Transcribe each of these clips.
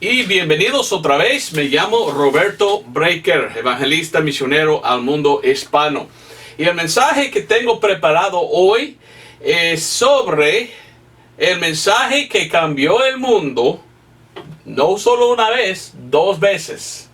Y bienvenidos otra vez. Me llamo Roberto Breaker, evangelista misionero al mundo hispano. Y el mensaje que tengo preparado hoy es sobre el mensaje que cambió el mundo, no solo una vez, dos veces.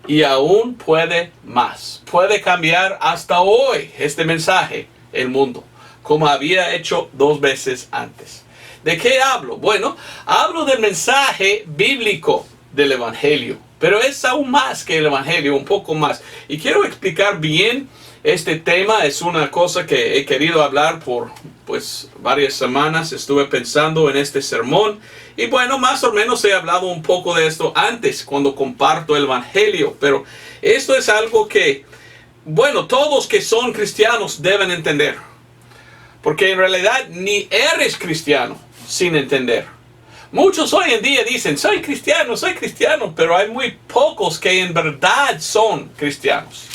Y aún puede más. Puede cambiar hasta hoy este mensaje, el mundo, como había hecho dos veces antes. ¿De qué hablo? Bueno, hablo del mensaje bíblico del Evangelio, pero es aún más que el Evangelio, un poco más. Y quiero explicar bien este tema. Es una cosa que he querido hablar por varias semanas. Estuve pensando en este sermón y bueno, más o menos he hablado un poco de esto antes cuando comparto el Evangelio, pero esto es algo que, bueno, todos que son cristianos deben entender, porque en realidad ni eres cristiano sin entender. Muchos hoy en día dicen, soy cristiano, pero hay muy pocos que en verdad son cristianos.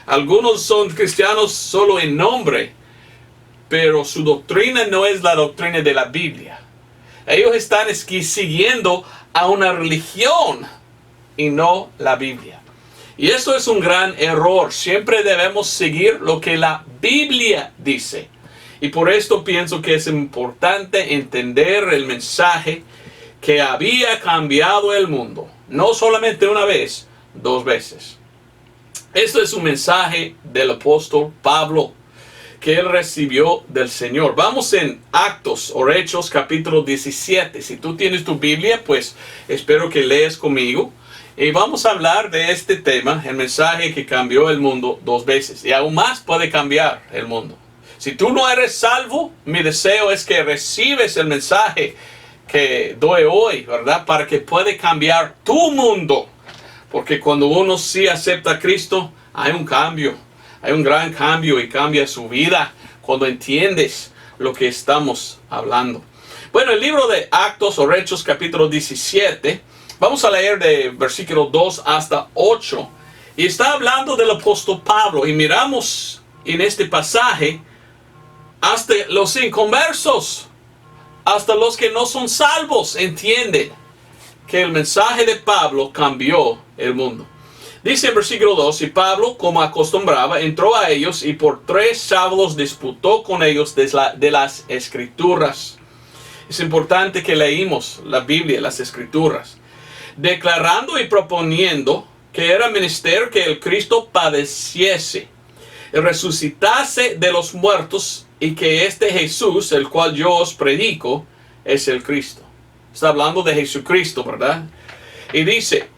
Algunos son cristianos solo en nombre, pero su doctrina no es la doctrina de la Biblia. Ellos están siguiendo a una religión y no la Biblia. Y eso es un gran error. Siempre debemos seguir lo que la Biblia dice. Y por esto pienso que es importante entender el mensaje que había cambiado el mundo. No solamente una vez, dos veces. Esto es un mensaje del apóstol Pablo que él recibió del Señor. Vamos en Actos o Hechos capítulo 17. Si tú tienes tu Biblia, pues espero que leas conmigo. Y vamos a hablar de este tema, el mensaje que cambió el mundo dos veces. Y aún más puede cambiar el mundo. Si tú no eres salvo, mi deseo es que recibes el mensaje que doy hoy, ¿verdad? Para que pueda cambiar tu mundo. Porque cuando uno sí acepta a Cristo, hay un cambio. Hay un gran cambio y cambia su vida cuando entiendes lo que estamos hablando. Bueno, el libro de Actos o Hechos capítulo 17, vamos a leer de versículo 2 hasta 8. Y está hablando del apóstol Pablo. Y miramos en este pasaje hasta los inconversos, hasta los que no son salvos, entienden que el mensaje de Pablo cambió el mundo. Dice en versículo 2, y Pablo, como acostumbraba, entró a ellos y por 3 sábados disputó con ellos de las Escrituras. Es importante que leímos la Biblia, las Escrituras, declarando y proponiendo que era menester que el Cristo padeciese y resucitase de los muertos, y que este Jesús, el cual yo os predico, es el Cristo. Está hablando de Jesucristo, ¿verdad? Y dice,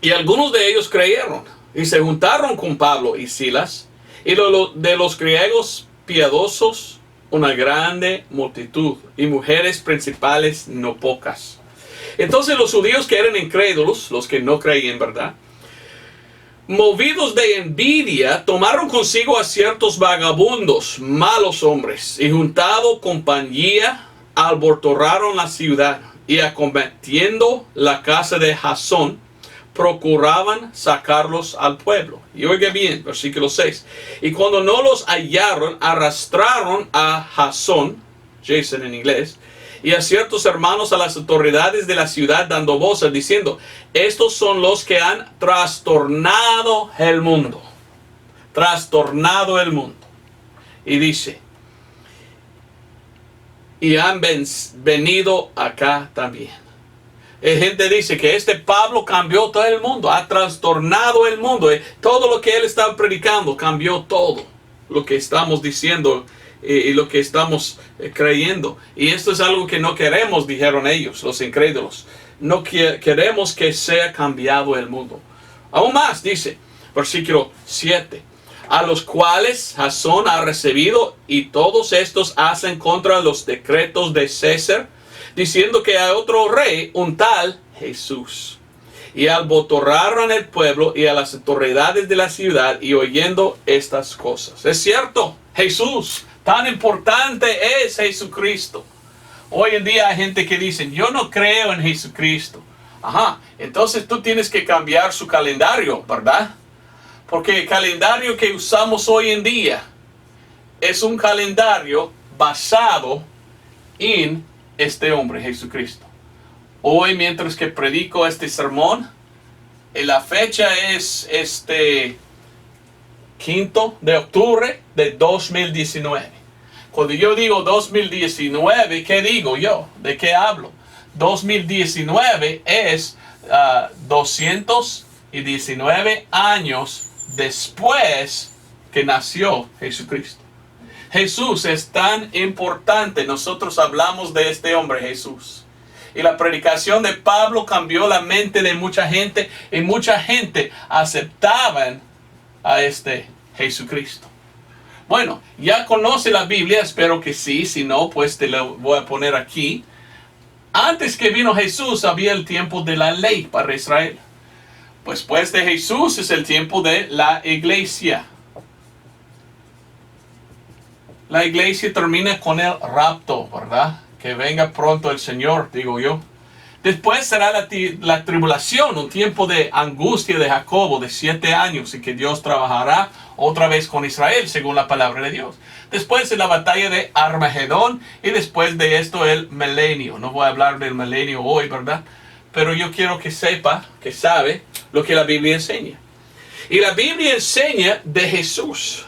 y algunos de ellos creyeron, y se juntaron con Pablo y Silas, y de los griegos piadosos, una grande multitud, y mujeres principales no pocas. Entonces los judíos que eran incrédulos, los que no creían, ¿verdad?, movidos de envidia, tomaron consigo a ciertos vagabundos, malos hombres, y juntado compañía, alborotaron la ciudad, y acometiendo la casa de Jasón, procuraban sacarlos al pueblo. Y oiga bien, versículo 6. Y cuando no los hallaron, arrastraron a Jasón, Jason en inglés, y a ciertos hermanos a las autoridades de la ciudad, dando voces, diciendo, estos son los que han trastornado el mundo. Trastornado el mundo. Y dice, y han venido acá también. Gente dice que este Pablo cambió todo el mundo, ha trastornado el mundo. Todo lo que él estaba predicando cambió todo lo que estamos diciendo y lo que estamos creyendo. Y esto es algo que no queremos, dijeron ellos, los incrédulos. No queremos que sea cambiado el mundo. Aún más dice, versículo 7. A los cuales Jasón ha recibido, y todos estos hacen contra los decretos de César, diciendo que hay otro rey, un tal Jesús. Y alborotaron el pueblo y a las autoridades de la ciudad, y oyendo estas cosas. Es cierto, Jesús, tan importante es Jesucristo. Hoy en día hay gente que dice, yo no creo en Jesucristo. Ajá, entonces tú tienes que cambiar su calendario, ¿verdad? Porque el calendario que usamos hoy en día es un calendario basado en este hombre, Jesucristo. hoy mientras que predico este sermón, la fecha es 5 de octubre de 2019. Cuando yo digo 2019, ¿qué digo yo? ¿De qué hablo? 2019 es 219 años después que nació Jesucristo. Jesús es tan importante. Nosotros hablamos de este hombre Jesús. Y la predicación de Pablo cambió la mente de mucha gente. Y mucha gente aceptaban a este Jesucristo. Bueno, ya conoce la Biblia, espero que sí. Si no, pues te lo voy a poner aquí. Antes que vino Jesús había el tiempo de la ley para Israel. Después de Jesús es el tiempo de la iglesia. La iglesia termina con el rapto, ¿verdad? Que venga pronto el Señor, digo yo. Después será la tribulación, un tiempo de angustia de Jacobo de 7 años y que Dios trabajará otra vez con Israel según la palabra de Dios. Después de la batalla de Armagedón y después de esto el milenio. No voy a hablar del milenio hoy, ¿verdad? Pero yo quiero que sepa, que sabe lo que la Biblia enseña. Y la Biblia enseña de Jesús.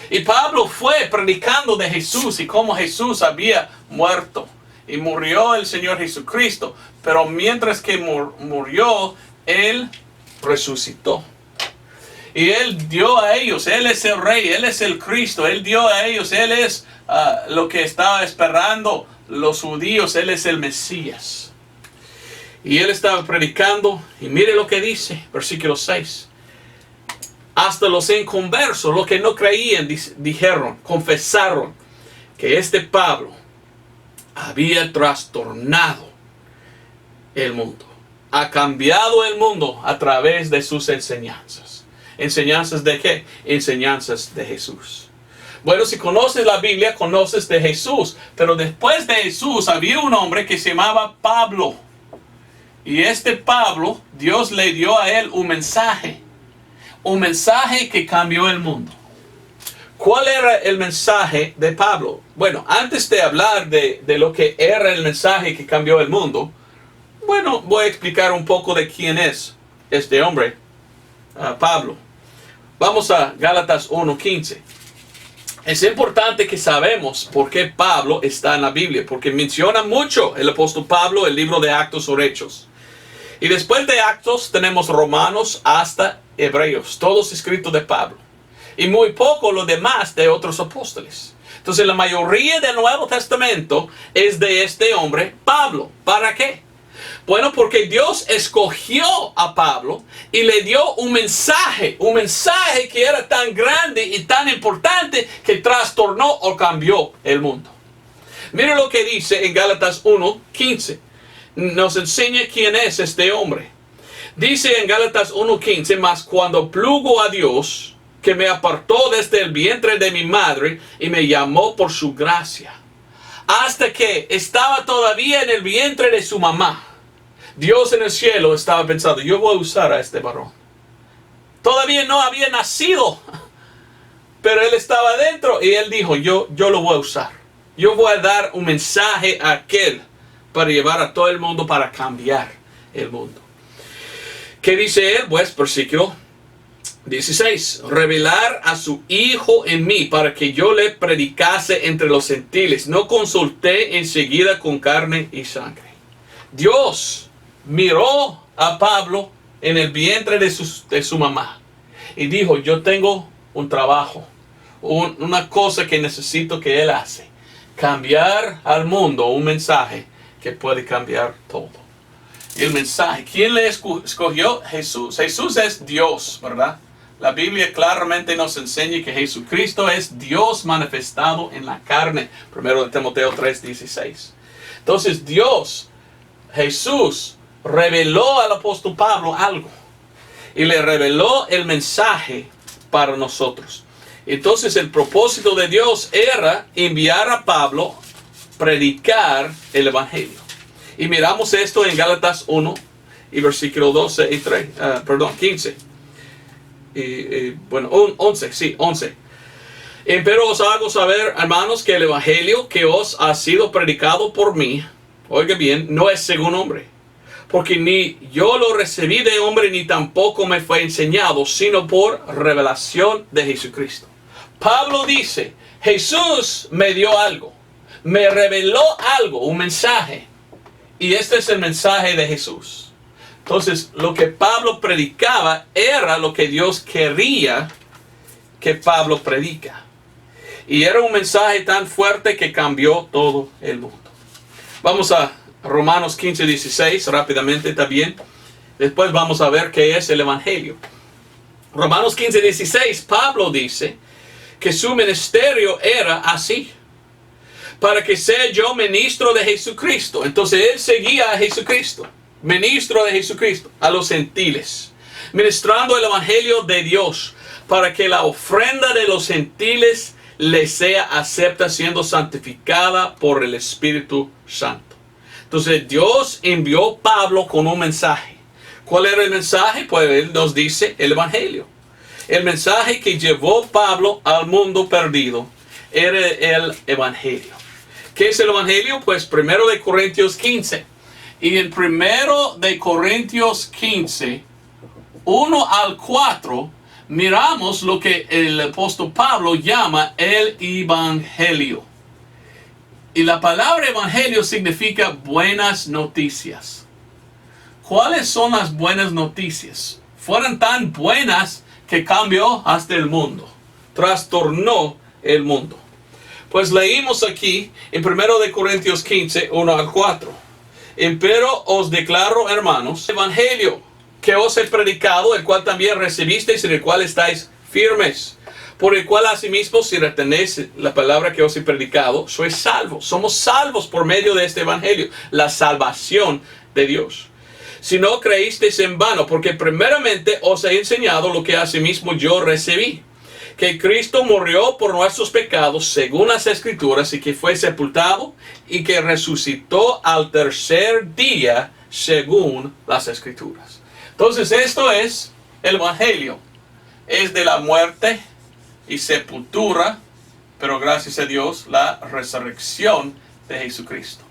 Y Pablo fue predicando de Jesús y cómo Jesús había muerto. Y murió el Señor Jesucristo. Pero mientras que murió, Él resucitó. Y Él dio a ellos, Él es el Rey, Él es el Cristo. Él dio a ellos, Él es lo que estaba esperando los judíos. Él es el Mesías. Y Él estaba predicando. Y mire lo que dice, versículo 6. Hasta los inconversos, los que no creían, dijeron, confesaron que este Pablo había trastornado el mundo. Ha cambiado el mundo a través de sus enseñanzas. ¿Enseñanzas de qué? Enseñanzas de Jesús. Bueno, si conoces la Biblia, conoces de Jesús. Pero después de Jesús había un hombre que se llamaba Pablo. Y este Pablo, Dios le dio a él un mensaje. Un mensaje que cambió el mundo. ¿Cuál era el mensaje de Pablo? Bueno, antes de hablar de lo que era el mensaje que cambió el mundo, bueno, voy a explicar un poco de quién es este hombre, Pablo. Vamos a Gálatas 1:15. Es importante que sabemos por qué Pablo está en la Biblia, porque menciona mucho el apóstol Pablo el libro de Actos o Hechos. Y después de Actos tenemos Romanos hasta Hebreos, todos escritos de Pablo. Y muy poco lo demás de otros apóstoles. Entonces la mayoría del Nuevo Testamento es de este hombre Pablo. ¿Para qué? Bueno, porque Dios escogió a Pablo y le dio un mensaje que era tan grande y tan importante que trastornó o cambió el mundo. Mire lo que dice en Gálatas 1:15. Nos enseña quién es este hombre. Dice en Gálatas 1:15, mas cuando plugo a Dios, que me apartó desde el vientre de mi madre y me llamó por su gracia. Hasta que estaba todavía en el vientre de su mamá, Dios en el cielo estaba pensando, yo voy a usar a este varón. Todavía no había nacido, pero él estaba dentro y él dijo, yo lo voy a usar. Yo voy a dar un mensaje a aquel para llevar a todo el mundo, para cambiar el mundo. ¿Qué dice él? Pues versículo 16. Revelar a su Hijo en mí para que yo le predicase entre los gentiles. No consulté enseguida con carne y sangre. Dios miró a Pablo en el vientre de su mamá y dijo, yo tengo un trabajo, una cosa que necesito que él hace. Cambiar al mundo un mensaje que puede cambiar todo. Y el mensaje, ¿quién le escogió? Jesús. Jesús es Dios, ¿verdad? La Biblia claramente nos enseña que Jesucristo es Dios manifestado en la carne. Primero de Timoteo 3:16. Entonces Dios, Jesús, reveló al apóstol Pablo algo. Y le reveló el mensaje para nosotros. Entonces el propósito de Dios era enviar a Pablo predicar el Evangelio. Y miramos esto en Gálatas 1 y versículo 12 y 15. Bueno, 11, sí, 11. Pero os hago saber, hermanos, que el Evangelio que os ha sido predicado por mí, oiga bien, no es según hombre. porque ni yo lo recibí de hombre, ni tampoco me fue enseñado, sino por revelación de Jesucristo. Pablo dice, Jesús me dio algo, me reveló algo, un mensaje. Y este es el mensaje de Jesús. Entonces, lo que Pablo predicaba era lo que Dios quería que Pablo predica. Y era un mensaje tan fuerte que cambió todo el mundo. Vamos a Romanos 15:16 rápidamente también. Después vamos a ver qué es el Evangelio. Romanos 15:16, Pablo dice que su ministerio era así: para que sea yo ministro de Jesucristo. Entonces él seguía a Jesucristo, ministro de Jesucristo, a los gentiles, ministrando el Evangelio de Dios, para que la ofrenda de los gentiles le sea acepta, siendo santificada por el Espíritu Santo. Entonces Dios envió a Pablo con un mensaje. ¿Cuál era el mensaje? Pues él nos dice el Evangelio. El mensaje que llevó Pablo al mundo perdido era el Evangelio. ¿Qué es el Evangelio? Pues 1 Corintios 15. Y en 1 Corintios 15, 1 al 4, miramos lo que el apóstol Pablo llama el Evangelio. Y la palabra Evangelio significa buenas noticias. ¿Cuáles son las buenas noticias? Fueron tan buenas que cambió hasta el mundo, trastornó el mundo. Pues leímos aquí en 1 Corintios 15, 1 al 4. Empero os declaro, hermanos, evangelio que os he predicado, el cual también recibisteis, en el cual estáis firmes, por el cual asimismo, si retenéis la palabra que os he predicado, sois salvos. Somos salvos por medio de este evangelio, la salvación de Dios. Si no creísteis en vano, porque primeramente os he enseñado lo que asimismo yo recibí, que Cristo murió por nuestros pecados según las Escrituras, y que fue sepultado y que resucitó al tercer día según las Escrituras. Entonces esto es el Evangelio. Es de la muerte y sepultura, pero gracias a Dios, la resurrección de Jesucristo.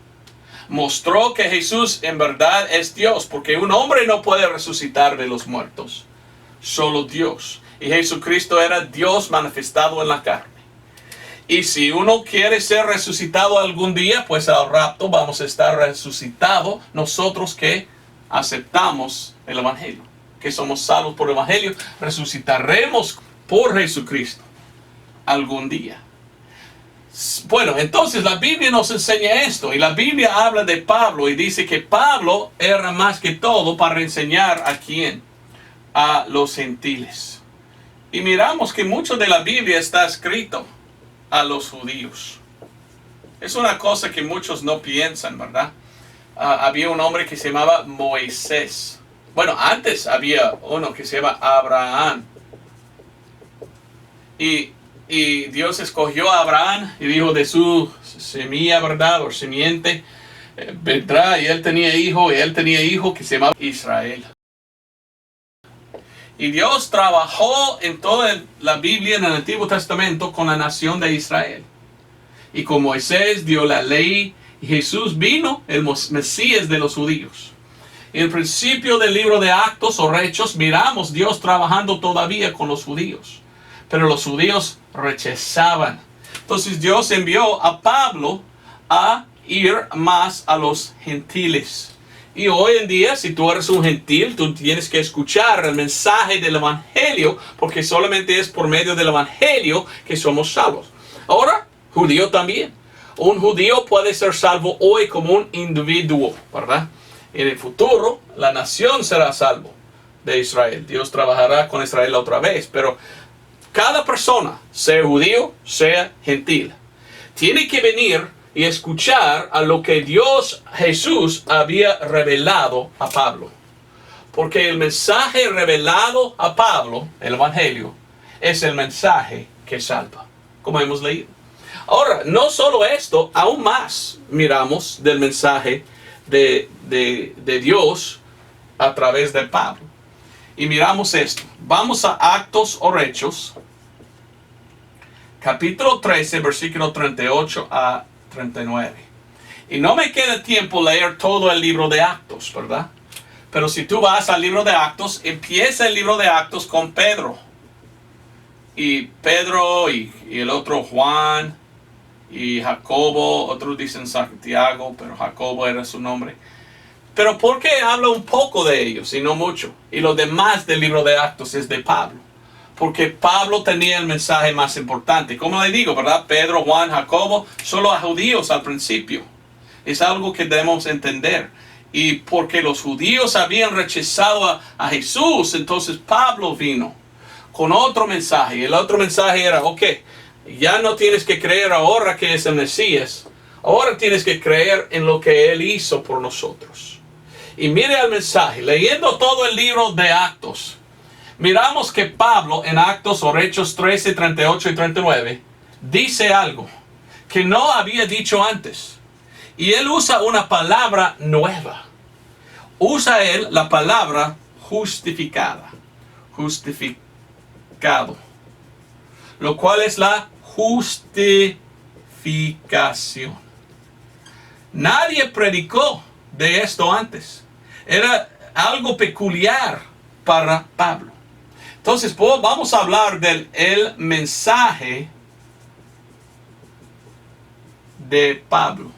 Mostró que Jesús en verdad es Dios, porque un hombre no puede resucitar de los muertos, solo Dios. Y Jesucristo era Dios manifestado en la carne. Y si uno quiere ser resucitado algún día, pues al rapto vamos a estar resucitados nosotros que aceptamos el Evangelio, que somos salvos por el Evangelio, resucitaremos por Jesucristo algún día. Bueno, entonces la Biblia nos enseña esto, y la Biblia habla de Pablo y dice que Pablo era más que todo para enseñar a quién, a los gentiles. Y miramos que mucho de la Biblia está escrito a los judíos. Es una cosa que muchos no piensan, ¿verdad? Había un hombre que se llamaba Moisés. Bueno, antes había uno que se llama Abraham. Y Dios escogió a Abraham y dijo, de su semilla, ¿verdad? O simiente, vendrá. Y él tenía hijo que se llamaba Israel. Y Dios trabajó en toda la Biblia en el Antiguo Testamento con la nación de Israel. Y con Moisés dio la ley, y Jesús vino, el Mesías de los judíos. En el principio del libro de Actos o Hechos miramos Dios trabajando todavía con los judíos. Pero los judíos rechazaban. Entonces Dios envió a Pablo a ir más a los gentiles. Y hoy en día, si tú eres un gentil, tú tienes que escuchar el mensaje del Evangelio, porque solamente es por medio del Evangelio que somos salvos. Ahora, judío también. Un judío puede ser salvo hoy como un individuo, ¿verdad? En el futuro, la nación será salvo de Israel. Dios trabajará con Israel otra vez, pero cada persona, sea judío, sea gentil, tiene que venir y escuchar a lo que Dios, Jesús, había revelado a Pablo. Porque el mensaje revelado a Pablo, el Evangelio, es el mensaje que salva, como hemos leído. Ahora, no solo esto, aún más miramos del mensaje de Dios a través de Pablo. Y miramos esto. Vamos a Actos o Hechos, capítulo 13, versículo 38 a 39. Y no me queda tiempo leer todo el libro de Actos, ¿verdad? Pero si tú vas al libro de Actos, empieza el libro de Actos con Pedro. Y Pedro y el otro Juan y Jacobo, otros dicen Santiago, pero Jacobo era su nombre. Pero ¿por qué habla un poco de ellos y no mucho? Y lo demás del libro de Actos es de Pablo. Porque Pablo tenía el mensaje más importante. Como le digo, ¿verdad? Pedro, Juan, Jacobo, solo a judíos al principio. Es algo que debemos entender. Y porque los judíos habían rechazado a Jesús, entonces Pablo vino con otro mensaje. El otro mensaje era, ok, ya no tienes que creer ahora que es el Mesías. Ahora tienes que creer en lo que Él hizo por nosotros. Y mire el mensaje, leyendo todo el libro de Actos, miramos que Pablo en Actos o Hechos 13, 38 y 39 dice algo que no había dicho antes. Y él usa una palabra nueva. Usa él la palabra justificada. Justificado. Lo cual es la justificación. Nadie predicó de esto antes. Era algo peculiar para Pablo. Entonces, vamos a hablar del mensaje de Pablo.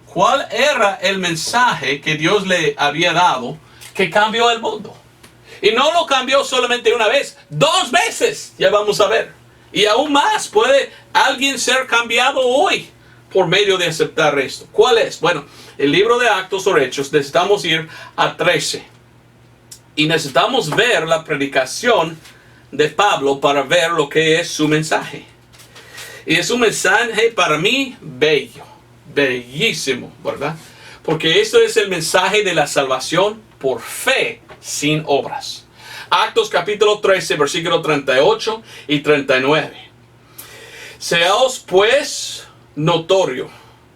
¿Cuál era el mensaje que Dios le había dado que cambió el mundo? Y no lo cambió solamente una vez, 2 veces, ya vamos a ver. Y aún más, puede alguien ser cambiado hoy por medio de aceptar esto. ¿Cuál es? Bueno, el libro de Actos o Hechos, necesitamos ir a 13. Y necesitamos ver la predicación de Pablo para ver lo que es su mensaje. Y es un mensaje para mí bello, bellísimo, ¿verdad? Porque esto es el mensaje de la salvación por fe sin obras. Actos capítulo 13, versículo 38 y 39. Seaos pues notorio,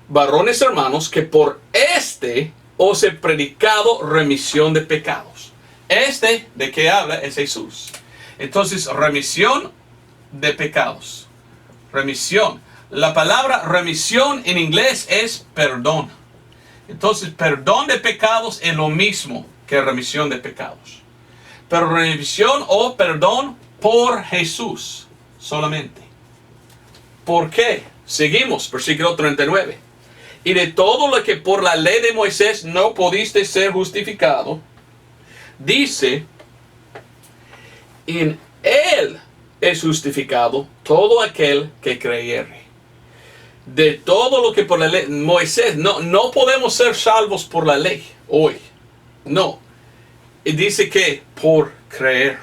varones hermanos, que por os he predicado remisión de pecados. ¿De qué habla? Es Jesús. Entonces, remisión de pecados. Remisión. La palabra remisión en inglés es perdón. Entonces, perdón de pecados es lo mismo que remisión de pecados. Pero remisión o perdón por Jesús solamente. ¿Por qué? Seguimos, versículo 39. Y de todo lo que por la ley de Moisés no pudiste ser justificado, dice, en Él es justificado todo aquel que creyere. De todo lo que por la ley, Moisés, no podemos ser salvos por la ley hoy. No. Y dice que por creer.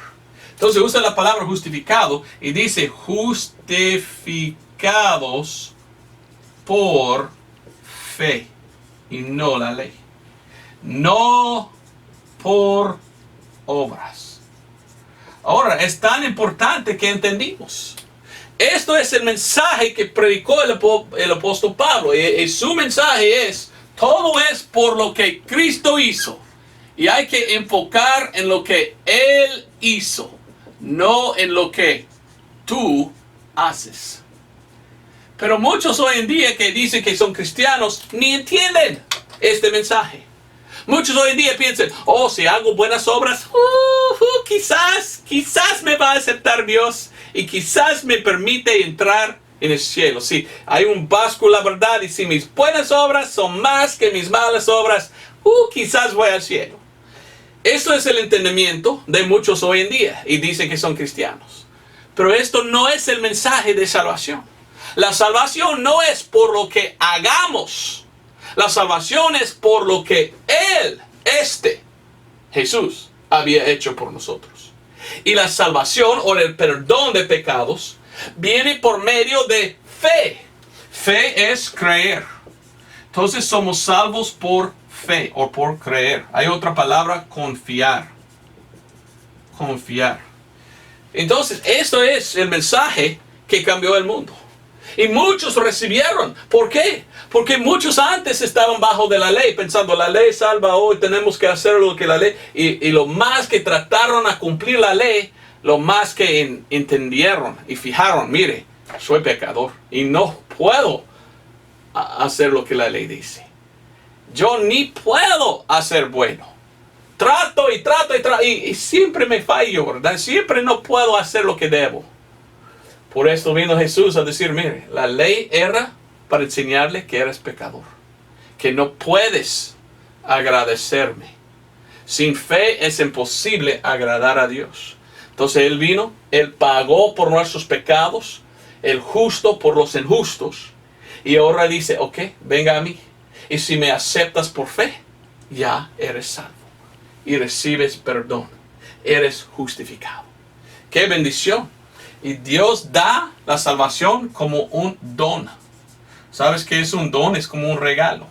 Entonces usa la palabra justificado y dice justificados por fe y no la ley. No por obras. Ahora, es tan importante que entendimos. Esto es el mensaje que predicó el apóstol Pablo. Y su mensaje es, todo es por lo que Cristo hizo. Y hay que enfocar en lo que Él hizo, no en lo que tú haces. Pero muchos hoy en día que dicen que son cristianos, ni entienden este mensaje. Muchos hoy en día piensan, si hago buenas obras, quizás me va a aceptar Dios y quizás me permite entrar en el cielo. Sí, hay un báscula, ¿verdad? Y si mis buenas obras son más que mis malas obras, quizás voy al cielo. Esto es el entendimiento de muchos hoy en día y dicen que son cristianos. Pero esto no es el mensaje de salvación. La salvación no es por lo que hagamos. La salvación es por lo que Él, Jesús, había hecho por nosotros. Y la salvación o el perdón de pecados viene por medio de fe. Fe es creer. Entonces somos salvos por fe o por creer. Hay otra palabra, confiar. Confiar. Entonces, esto es el mensaje que cambió el mundo. Y muchos recibieron. ¿Por qué? Porque muchos antes estaban bajo de la ley, pensando, la ley salva hoy, tenemos que hacer lo que la ley. Y lo más que trataron a cumplir la ley, lo más que entendieron y fijaron, mire, soy pecador y no puedo hacer lo que la ley dice. Yo ni puedo hacer bueno. trato y siempre me fallo, ¿verdad? Siempre no puedo hacer lo que debo. Por esto vino Jesús a decir, mire, la ley era para enseñarle que eres pecador, que no puedes agradecerme. Sin fe es imposible agradar a Dios. Entonces Él vino, Él pagó por nuestros pecados, el justo por los injustos, y ahora dice, ok, venga a mí. Y si me aceptas por fe, ya eres salvo y recibes perdón. Eres justificado. ¡Qué bendición! Y Dios da la salvación como un don. ¿Sabes qué es un don? Es como un regalo.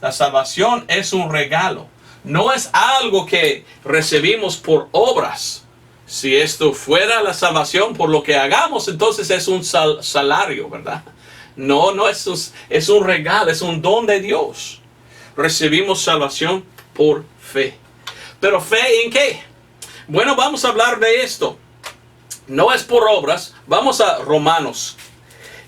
La salvación es un regalo. No es algo que recibimos por obras. Si esto fuera la salvación por lo que hagamos, entonces es un salario, ¿verdad? No es un regalo, es un don de Dios. Recibimos salvación por fe. ¿Pero fe en qué? Bueno, vamos a hablar de esto. No es por obras. Vamos a Romanos.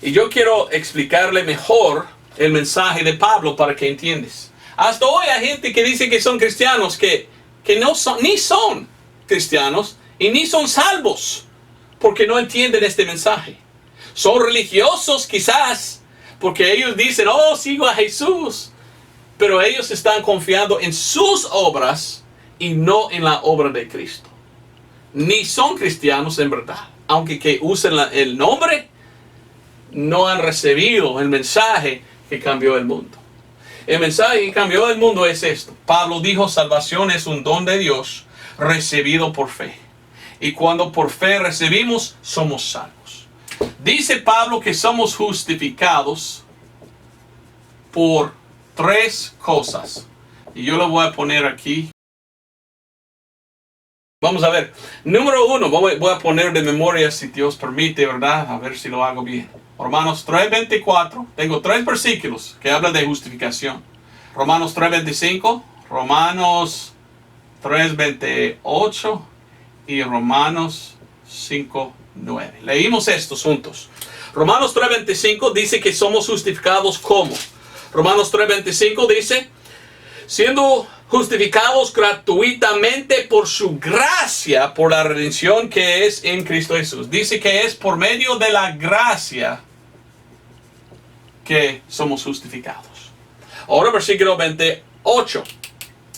Y yo quiero explicarle mejor el mensaje de Pablo para que entiendas. Hasta hoy hay gente que dice que son cristianos que no son, ni son cristianos y ni son salvos porque no entienden este mensaje. Son religiosos quizás porque ellos dicen, oh, sigo a Jesús. Pero ellos están confiando en sus obras y no en la obra de Cristo. Ni son cristianos en verdad. Aunque que usen el nombre, no han recibido el mensaje que cambió el mundo. El mensaje que cambió el mundo es esto. Pablo dijo, salvación es un don de Dios recibido por fe. Y cuando por fe recibimos, somos salvos. Dice Pablo que somos justificados por tres cosas. Y yo lo voy a poner aquí. Vamos a ver. Número uno, voy a poner de memoria si Dios permite, ¿verdad? A ver si lo hago bien. Romanos 3:24. Tengo tres versículos que hablan de justificación. Romanos 3:25. Romanos 3:28. Y Romanos 5:9. Leímos estos juntos. Romanos 3:25 dice que somos justificados ¿cómo? Romanos 3:25 dice, siendo justificados gratuitamente por su gracia, por la redención que es en Cristo Jesús. Dice que es por medio de la gracia que somos justificados. Ahora versículo 28.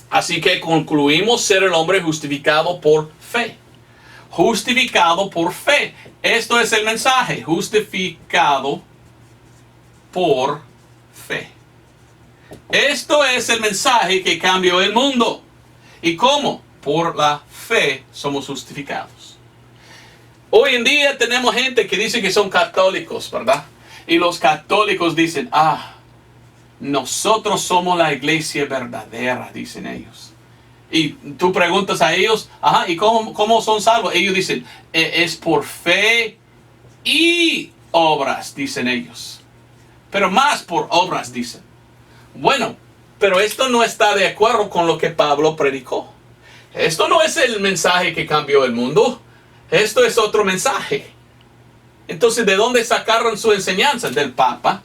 Así que concluimos ser el hombre justificado por fe. Justificado por fe. Esto es el mensaje. Justificado por fe. Esto es el mensaje que cambió el mundo. ¿Y cómo? Por la fe somos justificados. Hoy en día tenemos gente que dice que son católicos, ¿verdad? Y los católicos dicen, nosotros somos la iglesia verdadera, dicen ellos. Y tú preguntas a ellos, ¿y cómo son salvos? Ellos dicen, es por fe y obras, dicen ellos. Pero más por obras, dicen. Bueno, pero esto no está de acuerdo con lo que Pablo predicó. Esto no es el mensaje que cambió el mundo. Esto es otro mensaje. Entonces, ¿de dónde sacaron su enseñanza? Del Papa.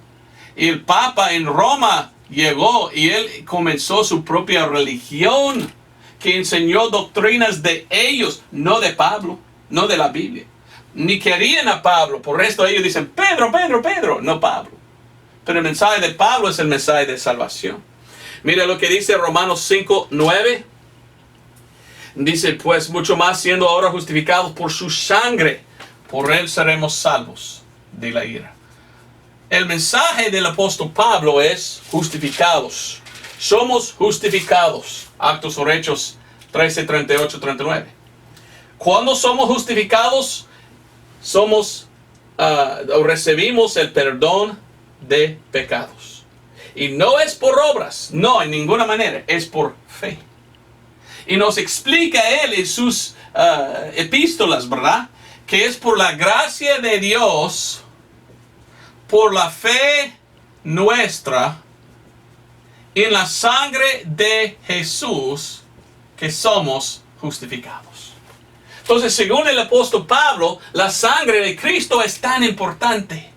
Y el Papa en Roma llegó y él comenzó su propia religión que enseñó doctrinas de ellos, no de Pablo, no de la Biblia. Ni querían a Pablo. Por esto ellos dicen, Pedro, no Pablo. Pero el mensaje de Pablo es el mensaje de salvación. Mira lo que dice Romanos 5:9. Dice, pues mucho más siendo ahora justificados por su sangre, por él seremos salvos de la ira. El mensaje del apóstol Pablo es justificados. Somos justificados. Actos o Hechos 13, 38, 39. Cuando somos justificados, recibimos el perdón de pecados. Y no es por obras, no, en ninguna manera, es por fe. Y nos explica él en sus epístolas, ¿verdad? Que es por la gracia de Dios, por la fe nuestra, en la sangre de Jesús, que somos justificados. Entonces, según el apóstol Pablo, la sangre de Cristo es tan importante.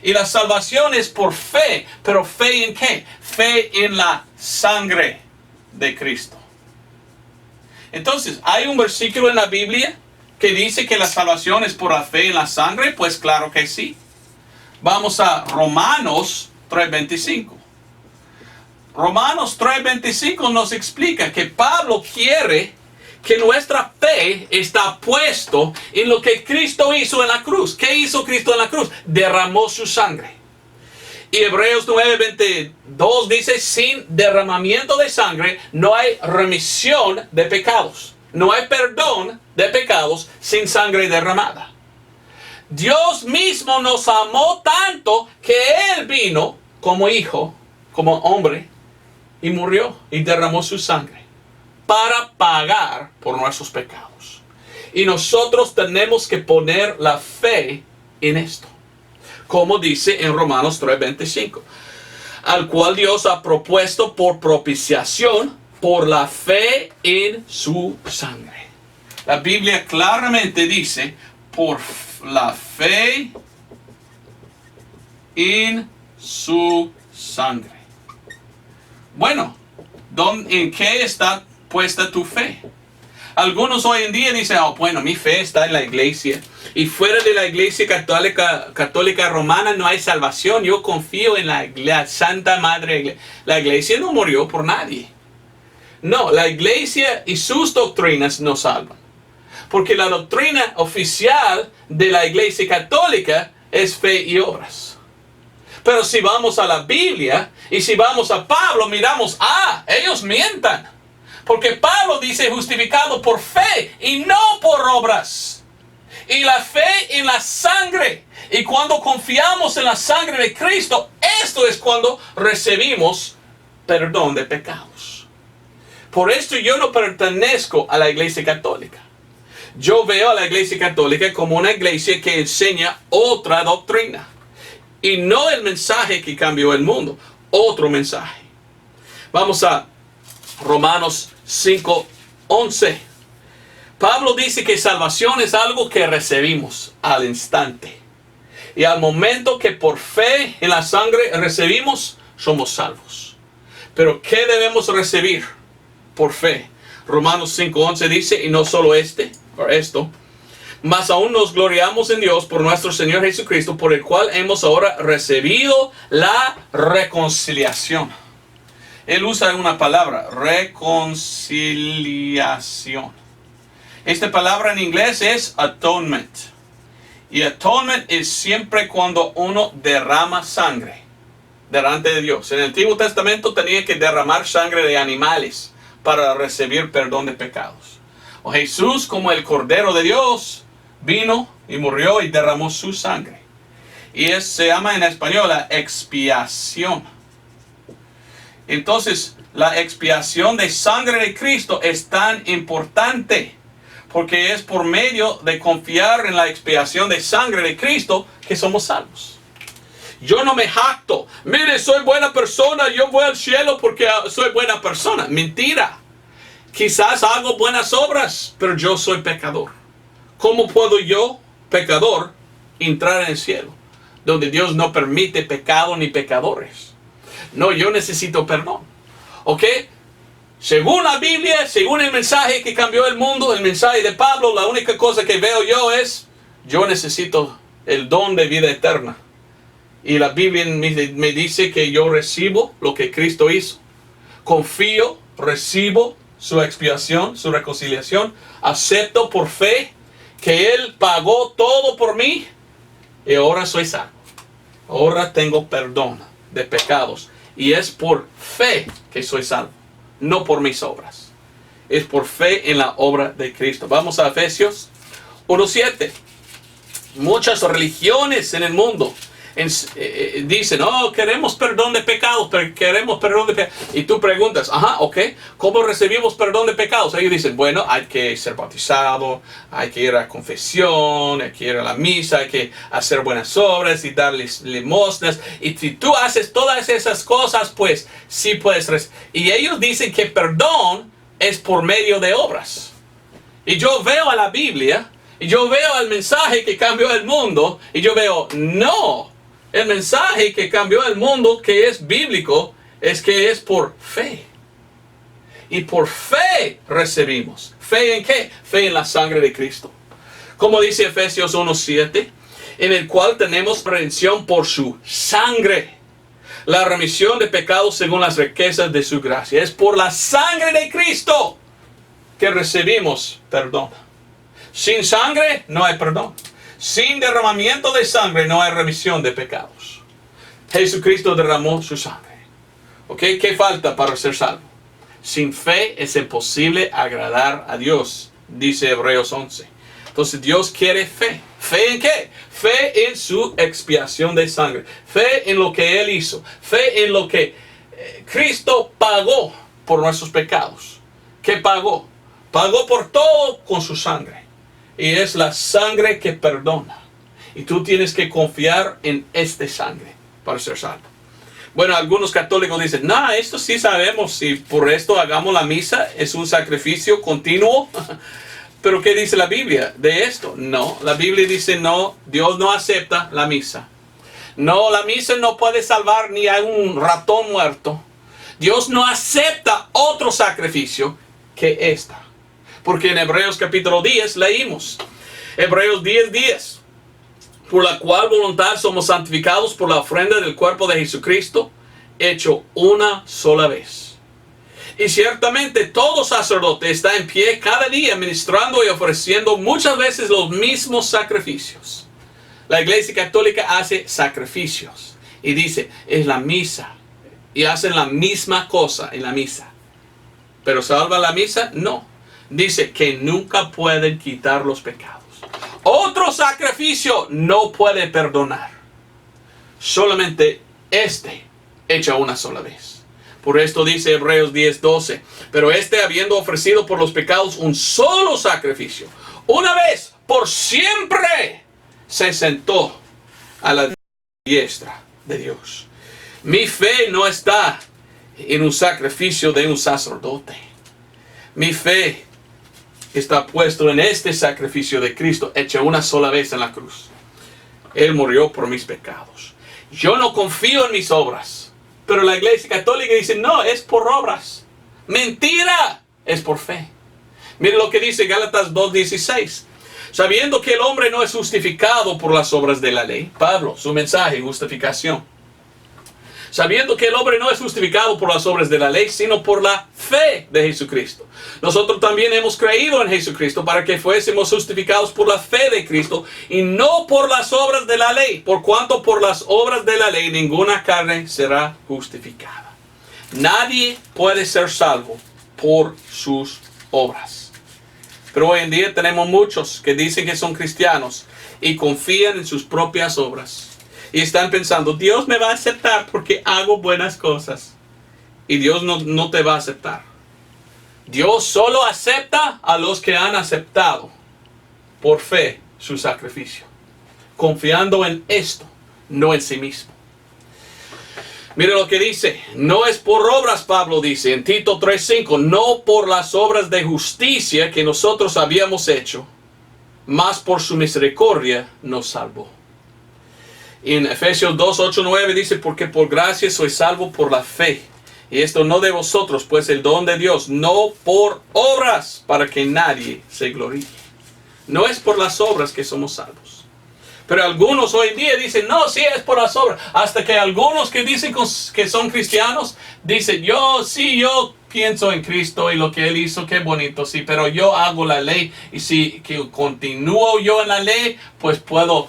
Y la salvación es por fe. ¿Pero fe en qué? Fe en la sangre de Cristo. Entonces, ¿hay un versículo en la Biblia que dice que la salvación es por la fe en la sangre? Pues claro que sí. Vamos a Romanos 3:25. Romanos 3:25 nos explica que Pablo quiere que nuestra fe está puesto en lo que Cristo hizo en la cruz. ¿Qué hizo Cristo en la cruz? Derramó su sangre. Y Hebreos 9:22 dice, sin derramamiento de sangre no hay remisión de pecados. No hay perdón de pecados sin sangre derramada. Dios mismo nos amó tanto que Él vino como hijo, como hombre, y murió y derramó su sangre para pagar por nuestros pecados. Y nosotros tenemos que poner la fe en esto. Como dice en Romanos 3:25, al cual Dios ha propuesto por propiciación por la fe en su sangre. La Biblia claramente dice, por la fe en su sangre. Bueno, ¿en qué está puesta tu fe? Algunos hoy en día dicen, bueno, mi fe está en la iglesia. Y fuera de la iglesia católica romana no hay salvación. Yo confío en la Santa Madre. La iglesia no murió por nadie. No, la iglesia y sus doctrinas nos salvan. Porque la doctrina oficial de la iglesia católica es fe y obras. Pero si vamos a la Biblia y si vamos a Pablo, miramos, ellos mientan. Porque Pablo dice justificado por fe y no por obras. Y la fe en la sangre. Y cuando confiamos en la sangre de Cristo, esto es cuando recibimos perdón de pecados. Por esto yo no pertenezco a la iglesia católica. Yo veo a la iglesia católica como una iglesia que enseña otra doctrina. Y no el mensaje que cambió el mundo. Otro mensaje. Vamos a Romanos 5:11. Pablo dice que salvación es algo que recibimos al instante. Y al momento que por fe en la sangre recibimos, somos salvos. Pero ¿qué debemos recibir por fe? Romanos 5:11 dice, y no solo esto, mas aún nos gloriamos en Dios por nuestro Señor Jesucristo, por el cual hemos ahora recibido la reconciliación. Él usa una palabra, reconciliación. Esta palabra en inglés es atonement. Y atonement es siempre cuando uno derrama sangre delante de Dios. En el Antiguo Testamento tenía que derramar sangre de animales para recibir perdón de pecados. O Jesús, como el Cordero de Dios, vino y murió y derramó su sangre. Y se llama en español la expiación. Entonces, la expiación de sangre de Cristo es tan importante porque es por medio de confiar en la expiación de sangre de Cristo que somos salvos. Yo no me jacto. Mire, soy buena persona, yo voy al cielo porque soy buena persona. Mentira. Quizás hago buenas obras, pero yo soy pecador. ¿Cómo puedo yo, pecador, entrar en el cielo? Donde Dios no permite pecado ni pecadores. No, yo necesito perdón. ¿Ok? Según la Biblia, según el mensaje que cambió el mundo, el mensaje de Pablo, la única cosa que veo yo es, yo necesito el don de vida eterna. Y la Biblia me dice que yo recibo lo que Cristo hizo. Confío, recibo su expiación, su reconciliación. Acepto por fe que Él pagó todo por mí. Y ahora soy salvo. Ahora tengo perdón de pecados. Y es por fe que soy salvo, no por mis obras. Es por fe en la obra de Cristo. Vamos a Efesios 1:7. Muchas religiones en el mundo dicen, queremos perdón de pecados, pero queremos perdón de pecados. Y tú preguntas, ¿cómo recibimos perdón de pecados? Ellos dicen, bueno, hay que ser bautizado, hay que ir a confesión, hay que ir a la misa, hay que hacer buenas obras y darles limosnas. Y si tú haces todas esas cosas, pues sí puedes recibir. Y ellos dicen que perdón es por medio de obras. Y yo veo a la Biblia, y yo veo al mensaje que cambió el mundo, y yo veo, no. El mensaje que cambió el mundo, que es bíblico, es que es por fe. y por fe recibimos. ¿Fe en qué? Fe en la sangre de Cristo. Como dice Efesios 1:7, en el cual tenemos redención por su sangre, la remisión de pecados según las riquezas de su gracia. Es por la sangre de Cristo que recibimos perdón. Sin sangre no hay perdón. Sin derramamiento de sangre no hay remisión de pecados. Jesucristo derramó su sangre. ¿Ok? ¿Qué falta para ser salvo? Sin fe es imposible agradar a Dios, dice Hebreos 11. Entonces Dios quiere fe. ¿Fe en qué? Fe en su expiación de sangre. Fe en lo que Él hizo. Fe en lo que Cristo pagó por nuestros pecados. ¿Qué pagó? Pagó por todo con su sangre. Y es la sangre que perdona. Y tú tienes que confiar en esta sangre para ser salvo. Bueno, algunos católicos dicen, no, esto sí sabemos, si por esto hagamos la misa, es un sacrificio continuo. Pero ¿qué dice la Biblia de esto? No, la Biblia dice no, Dios no acepta la misa. No, la misa no puede salvar ni a un ratón muerto. Dios no acepta otro sacrificio que esta. Porque en Hebreos capítulo 10 leímos, Hebreos 10:10, por la cual voluntad somos santificados por la ofrenda del cuerpo de Jesucristo, hecho una sola vez. Y ciertamente todo sacerdote está en pie cada día ministrando y ofreciendo muchas veces los mismos sacrificios. La Iglesia Católica hace sacrificios y dice, es la misa. Y hacen la misma cosa en la misa. ¿Pero salva la misa? No. Dice que nunca pueden quitar los pecados. Otro sacrificio no puede perdonar. Solamente este hecho una sola vez. Por esto dice Hebreos 10:12. Pero habiendo ofrecido por los pecados un solo sacrificio, una vez por siempre, se sentó a la diestra de Dios. Mi fe no está en un sacrificio de un sacerdote. Mi fe está puesto en este sacrificio de Cristo, hecho una sola vez en la cruz. Él murió por mis pecados. Yo no confío en mis obras. Pero la Iglesia Católica dice, no, es por obras. Mentira, es por fe. Mire lo que dice Gálatas 2:16. Sabiendo que el hombre no es justificado por las obras de la ley. Pablo, su mensaje, justificación. Sabiendo que el hombre no es justificado por las obras de la ley, sino por la fe de Jesucristo. Nosotros también hemos creído en Jesucristo para que fuésemos justificados por la fe de Cristo y no por las obras de la ley. Por cuanto por las obras de la ley ninguna carne será justificada. Nadie puede ser salvo por sus obras. Pero hoy en día tenemos muchos que dicen que son cristianos y confían en sus propias obras. Y están pensando, Dios me va a aceptar porque hago buenas cosas. Y Dios no te va a aceptar. Dios solo acepta a los que han aceptado por fe su sacrificio. Confiando en esto, no en sí mismo. Mire lo que dice. No es por obras, Pablo dice en Tito 3:5. No por las obras de justicia que nosotros habíamos hecho, mas por su misericordia nos salvó. En Efesios 2:8-9 dice, porque por gracia soy salvo por la fe. Y esto no de vosotros, pues el don de Dios, no por obras, para que nadie se gloríe. No es por las obras que somos salvos. Pero algunos hoy en día dicen, no, sí es por las obras. Hasta que algunos que dicen que son cristianos, dicen, yo pienso en Cristo y lo que Él hizo, qué bonito, sí, pero yo hago la ley. Y si que continúo yo en la ley, pues puedo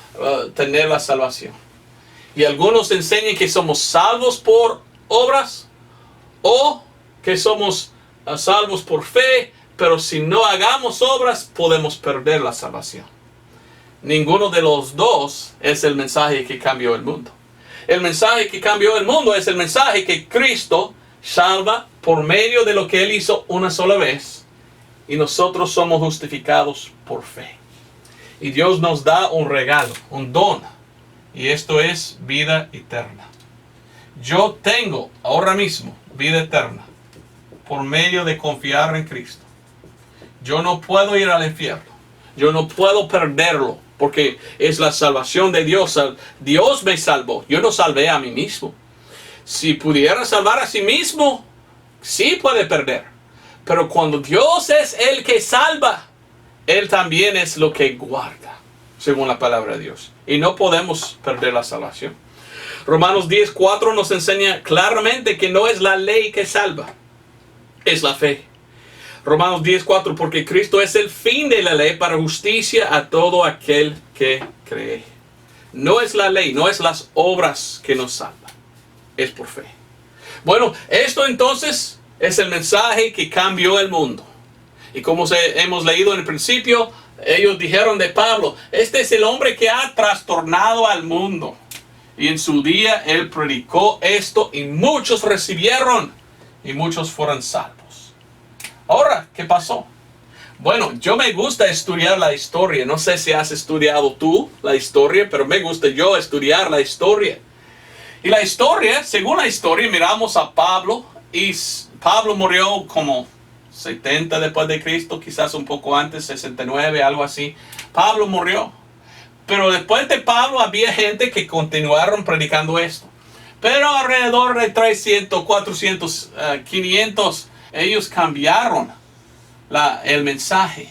tener la salvación. Y algunos enseñan que somos salvos por obras o que somos salvos por fe, pero si no hagamos obras podemos perder la salvación. Ninguno de los dos es el mensaje que cambió el mundo. El mensaje que cambió el mundo es el mensaje que Cristo salva por medio de lo que Él hizo una sola vez. Y nosotros somos justificados por fe. Y Dios nos da un regalo, un don. Y esto es vida eterna. Yo tengo ahora mismo vida eterna por medio de confiar en Cristo. Yo no puedo ir al infierno. Yo no puedo perderlo porque es la salvación de Dios. Dios me salvó. Yo no salvé a mí mismo. Si pudiera salvar a sí mismo, sí puede perder. Pero cuando Dios es el que salva, Él también es lo que guarda, según la palabra de Dios. Y no podemos perder la salvación. Romanos 10:4 nos enseña claramente que no es la ley que salva, es la fe. Romanos 10:4, porque Cristo es el fin de la ley para justicia a todo aquel que cree. No es la ley, no es las obras que nos salvan, es por fe. Bueno, esto entonces es el mensaje que cambió el mundo. Y como hemos leído en el principio, ellos dijeron de Pablo, este es el hombre que ha trastornado al mundo. Y en su día él predicó esto y muchos recibieron y muchos fueron salvos. Ahora, ¿qué pasó? Bueno, yo me gusta estudiar la historia. No sé si has estudiado tú la historia, pero me gusta yo estudiar la historia. Y la historia, según la historia, miramos a Pablo. Y Pablo murió como 70 después de Cristo, quizás un poco antes, 69, algo así. Pablo murió. Pero después de Pablo había gente que continuaron predicando esto. Pero alrededor de 300, 400, 500, ellos cambiaron el mensaje.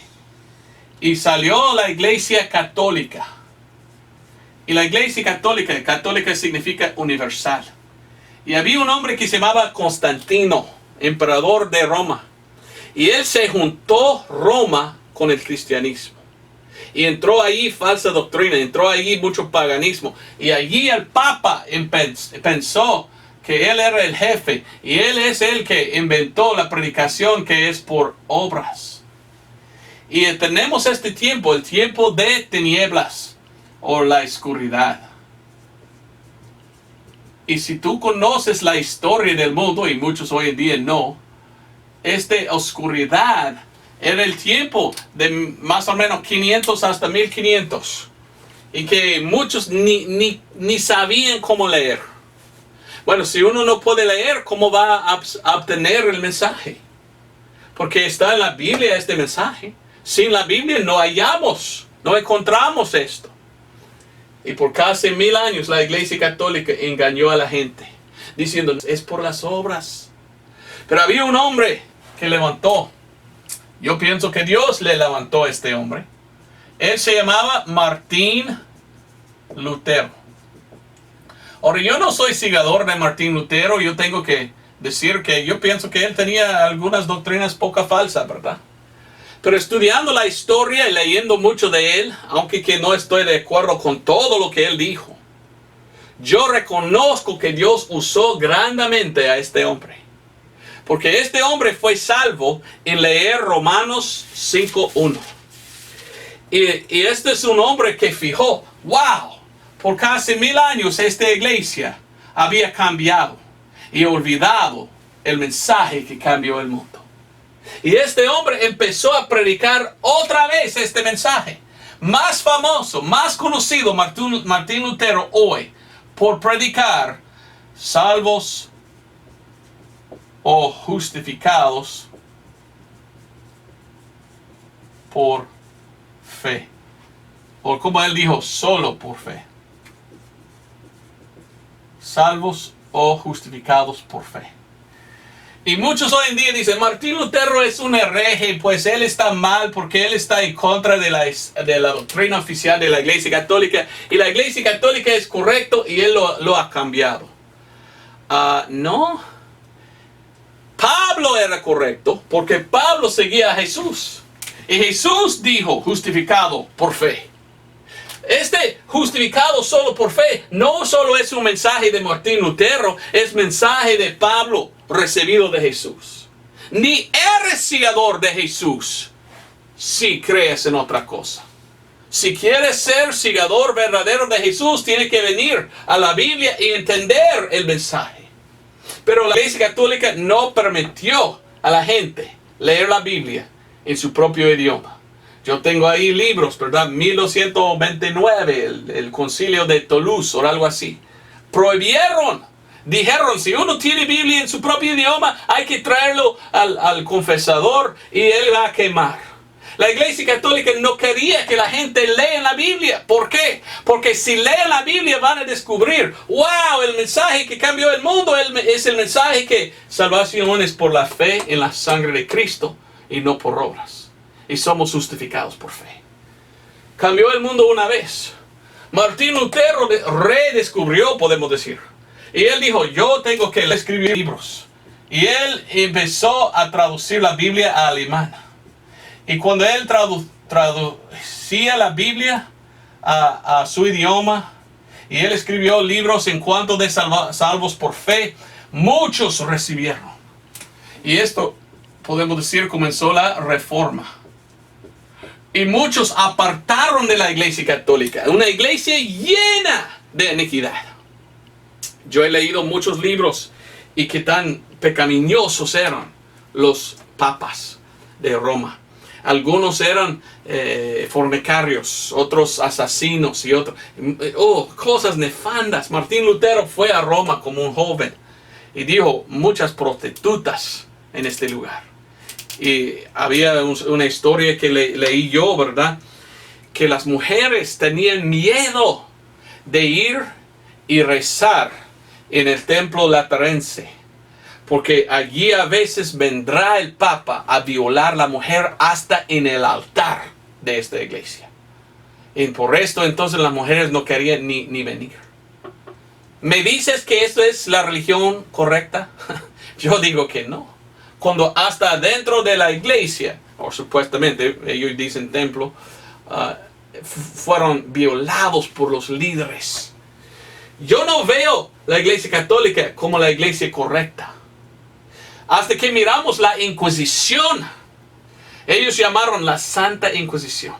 Y salió la iglesia católica. Y la iglesia católica, católica significa universal. Y había un hombre que se llamaba Constantino, emperador de Roma. Y él se juntó Roma con el cristianismo. Y entró ahí falsa doctrina, entró ahí mucho paganismo. Y allí el Papa pensó que él era el jefe. Y él es el que inventó la predicación que es por obras. Y tenemos este tiempo, el tiempo de tinieblas o la oscuridad. Y si tú conoces la historia del mundo, y muchos hoy en día no, esta oscuridad era el tiempo de más o menos 500 hasta 1500. Y que muchos ni sabían cómo leer. Bueno, si uno no puede leer, ¿cómo va a obtener el mensaje? Porque está en la Biblia este mensaje. Sin la Biblia no hallamos, no encontramos esto. Y por casi 1000 años la Iglesia Católica engañó a la gente, diciendo, es por las obras. Pero había un hombre que levantó. Yo pienso que Dios le levantó a este hombre. Él se llamaba Martín Lutero. Ahora, yo no soy seguidor de Martín Lutero. Yo tengo que decir que yo pienso que él tenía algunas doctrinas poco falsas, ¿verdad? Pero estudiando la historia y leyendo mucho de él, aunque que no estoy de acuerdo con todo lo que él dijo, yo reconozco que Dios usó grandemente a este hombre. Porque este hombre fue salvo en leer Romanos 5:1. Y este es un hombre que fijó, wow, por casi 1000 años esta iglesia había cambiado y olvidado el mensaje que cambió el mundo. Y este hombre empezó a predicar otra vez este mensaje. Más famoso, más conocido Martín Lutero hoy por predicar salvos o justificados por fe. O como él dijo, solo por fe. Salvos o justificados por fe. Y muchos hoy en día dicen, Martín Lutero es un hereje, pues él está mal porque él está en contra de la doctrina oficial de la Iglesia Católica. Y la Iglesia Católica es correcto y él lo ha cambiado. No. Pablo era correcto porque Pablo seguía a Jesús. Y Jesús dijo, justificado por fe. Este justificado solo por fe no solo es un mensaje de Martín Lutero, es mensaje de Pablo recibido de Jesús. Ni eres seguidor de Jesús si crees en otra cosa. Si quieres ser seguidor verdadero de Jesús, tienes que venir a la Biblia y entender el mensaje. Pero la Iglesia Católica no permitió a la gente leer la Biblia en su propio idioma. Yo tengo ahí libros, ¿verdad? 1229, el concilio de Toulouse o algo así. Prohibieron. Dijeron, si uno tiene Biblia en su propio idioma, hay que traerlo al confesador y él va a quemar. La Iglesia Católica no quería que la gente lea la Biblia. ¿Por qué? Porque si leen la Biblia van a descubrir, wow, el mensaje que cambió el mundo es el mensaje que salvación es por la fe en la sangre de Cristo y no por obras. Y somos justificados por fe. Cambió el mundo una vez. Martín Lutero redescubrió, podemos decir. Y él dijo, yo tengo que escribir libros. Y él empezó a traducir la Biblia a alemán. Y cuando él traducía la Biblia a su idioma, y él escribió libros en cuanto de salvos por fe, muchos recibieron. Y esto, podemos decir, comenzó la reforma. Y muchos apartaron de la Iglesia Católica, una iglesia llena de iniquidad. Yo he leído muchos libros y qué tan pecaminosos eran los papas de Roma. Algunos eran fornicarios, otros asesinos y otros. Cosas nefandas. Martín Lutero fue a Roma como un joven y dijo muchas prostitutas en este lugar. Y había una historia que leí yo, ¿verdad? Que las mujeres tenían miedo de ir y rezar en el templo laterense. Porque allí a veces vendrá el Papa a violar a la mujer hasta en el altar de esta iglesia. Y por esto entonces las mujeres no querían ni venir. ¿Me dices que esto es la religión correcta? Yo digo que no. Cuando hasta dentro de la iglesia, o supuestamente ellos dicen templo, fueron violados por los líderes. Yo no veo la Iglesia Católica como la iglesia correcta. Hasta que miramos la Inquisición. Ellos llamaron la Santa Inquisición.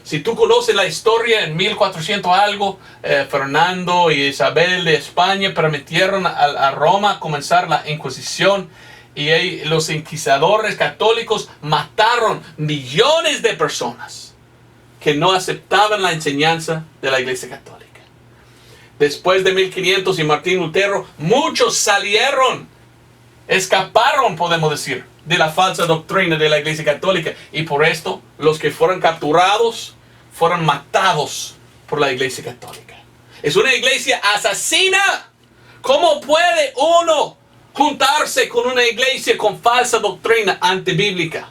Si tú conoces la historia, en 1400 algo, Fernando y Isabel de España permitieron a Roma comenzar la Inquisición. Y los inquisidores católicos mataron millones de personas que no aceptaban la enseñanza de la Iglesia Católica. Después de 1500 y Martín Lutero, muchos escaparon, podemos decir, de la falsa doctrina de la Iglesia Católica. Y por esto, los que fueron capturados, fueron matados por la Iglesia Católica. Es una iglesia asesina. ¿Cómo puede uno juntarse con una iglesia con falsa doctrina antibíblica?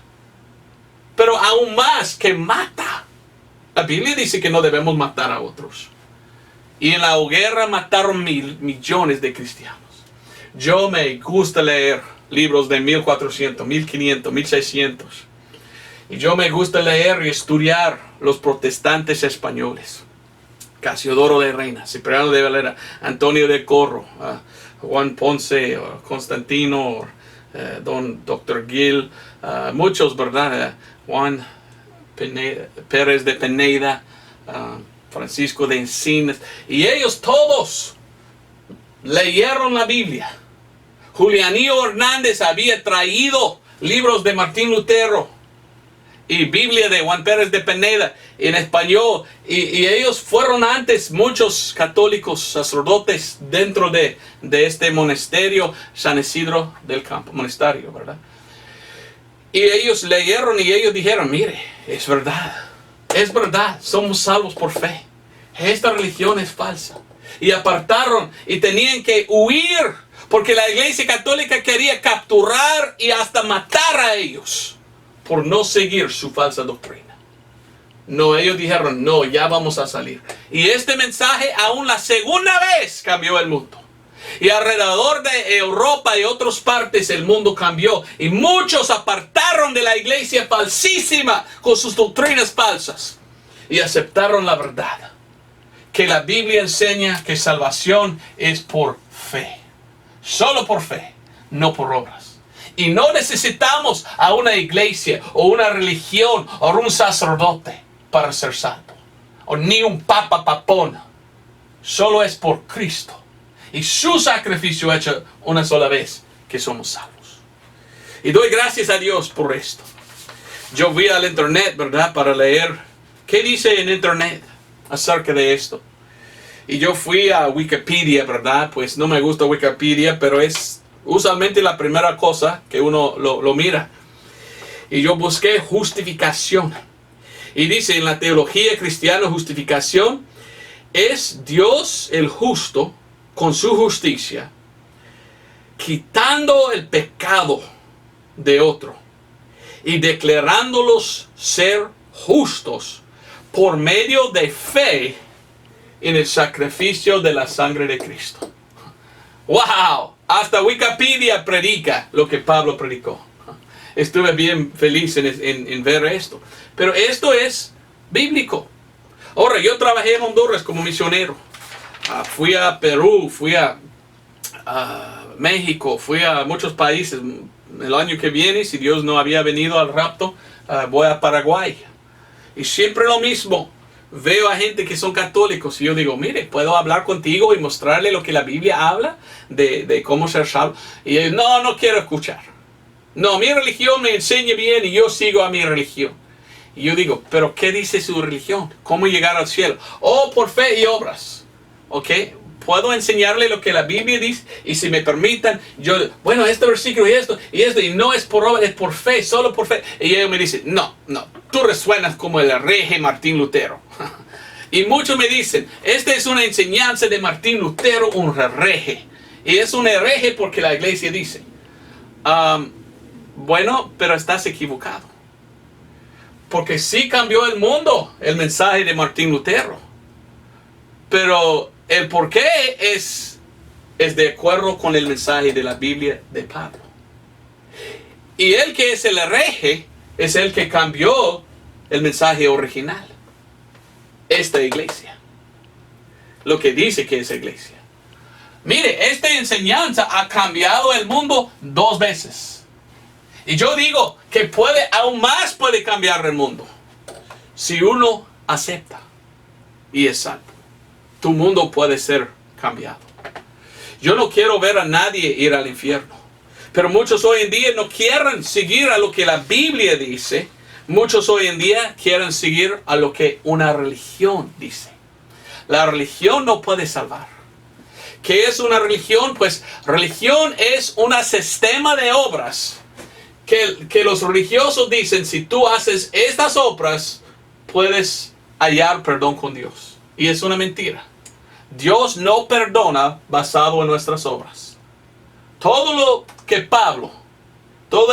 Pero aún más que mata. La Biblia dice que no debemos matar a otros. Y en la hoguera mataron millones de cristianos. Yo me gusta leer libros de 1400, 1500, 1600. Y yo me gusta leer y estudiar los protestantes españoles. Casiodoro de Reina, Cipriano de Valera, Antonio de Corro, Juan Ponce, Constantino, Dr. Gil, muchos, ¿verdad? Juan Pérez de Pineda, Francisco de Encinas, y ellos todos leyeron la Biblia. Julianillo Hernández había traído libros de Martín Lutero y Biblia de Juan Pérez de Pineda en español, y ellos fueron antes muchos católicos sacerdotes dentro de este monasterio San Isidro del Campo, monasterio, ¿verdad? Y ellos leyeron y ellos dijeron, mire, es verdad, somos salvos por fe. Esta religión es falsa. Y apartaron y tenían que huir porque la Iglesia Católica quería capturar y hasta matar a ellos por no seguir su falsa doctrina. No, ellos dijeron, no, ya vamos a salir. Y este mensaje aún la segunda vez cambió el mundo. Y alrededor de Europa y otras partes el mundo cambió. Y muchos apartaron de la iglesia falsísima con sus doctrinas falsas. Y aceptaron la verdad. Que la Biblia enseña que salvación es por fe. Solo por fe, no por obras. Y no necesitamos a una iglesia o una religión o un sacerdote para ser salvo. O ni un papa papón. Solo es por Cristo. Y su sacrificio hecho una sola vez que somos salvos. Y doy gracias a Dios por esto. Yo fui al internet, ¿verdad? Para leer qué dice en internet acerca de esto. Y yo fui a Wikipedia, ¿verdad? Pues no me gusta Wikipedia, pero es usualmente la primera cosa que uno lo mira. Y yo busqué justificación. Y dice en la teología cristiana, justificación es Dios el justo con su justicia, quitando el pecado de otro y declarándolos ser justos por medio de fe en el sacrificio de la sangre de Cristo. ¡Wow! Hasta Wikipedia predica lo que Pablo predicó. Estuve bien feliz en ver esto. Pero esto es bíblico. Ahora, yo trabajé en Honduras como misionero. Fui a Perú, fui a México, fui a muchos países. El año que viene, si Dios no había venido al rapto, voy a Paraguay. Y siempre lo mismo. Veo a gente que son católicos y yo digo, mire, ¿puedo hablar contigo y mostrarle lo que la Biblia habla de cómo ser salvo? Y ellos, no quiero escuchar. No, mi religión me enseña bien y yo sigo a mi religión. Y yo digo, ¿pero qué dice su religión? ¿Cómo llegar al cielo? Oh, por fe y obras. ¿Ok? Puedo enseñarle lo que la Biblia dice y si me permitan, yo, bueno, este versículo y esto, y no es por obra, es por fe, solo por fe. Y ellos me dicen, no, tú resuenas como el hereje Martín Lutero. Y muchos me dicen, esta es una enseñanza de Martín Lutero, un hereje. Y es un hereje porque la iglesia dice, bueno, pero estás equivocado. Porque sí cambió el mundo el mensaje de Martín Lutero. Pero el por qué es de acuerdo con el mensaje de la Biblia de Pablo. Y el que es el hereje es el que cambió el mensaje original. Esta iglesia. Lo que dice que es iglesia. Mire, esta enseñanza ha cambiado el mundo 2 veces. Y yo digo que aún más puede cambiar el mundo. Si uno acepta y es salvo. Tu mundo puede ser cambiado. Yo no quiero ver a nadie ir al infierno. Pero muchos hoy en día no quieren seguir a lo que la Biblia dice. Muchos hoy en día quieren seguir a lo que una religión dice. La religión no puede salvar. ¿Qué es una religión? Pues religión es un sistema de obras que los religiosos dicen, si tú haces estas obras, puedes hallar perdón con Dios. Y es una mentira. Dios no perdona basado en nuestras obras. Todo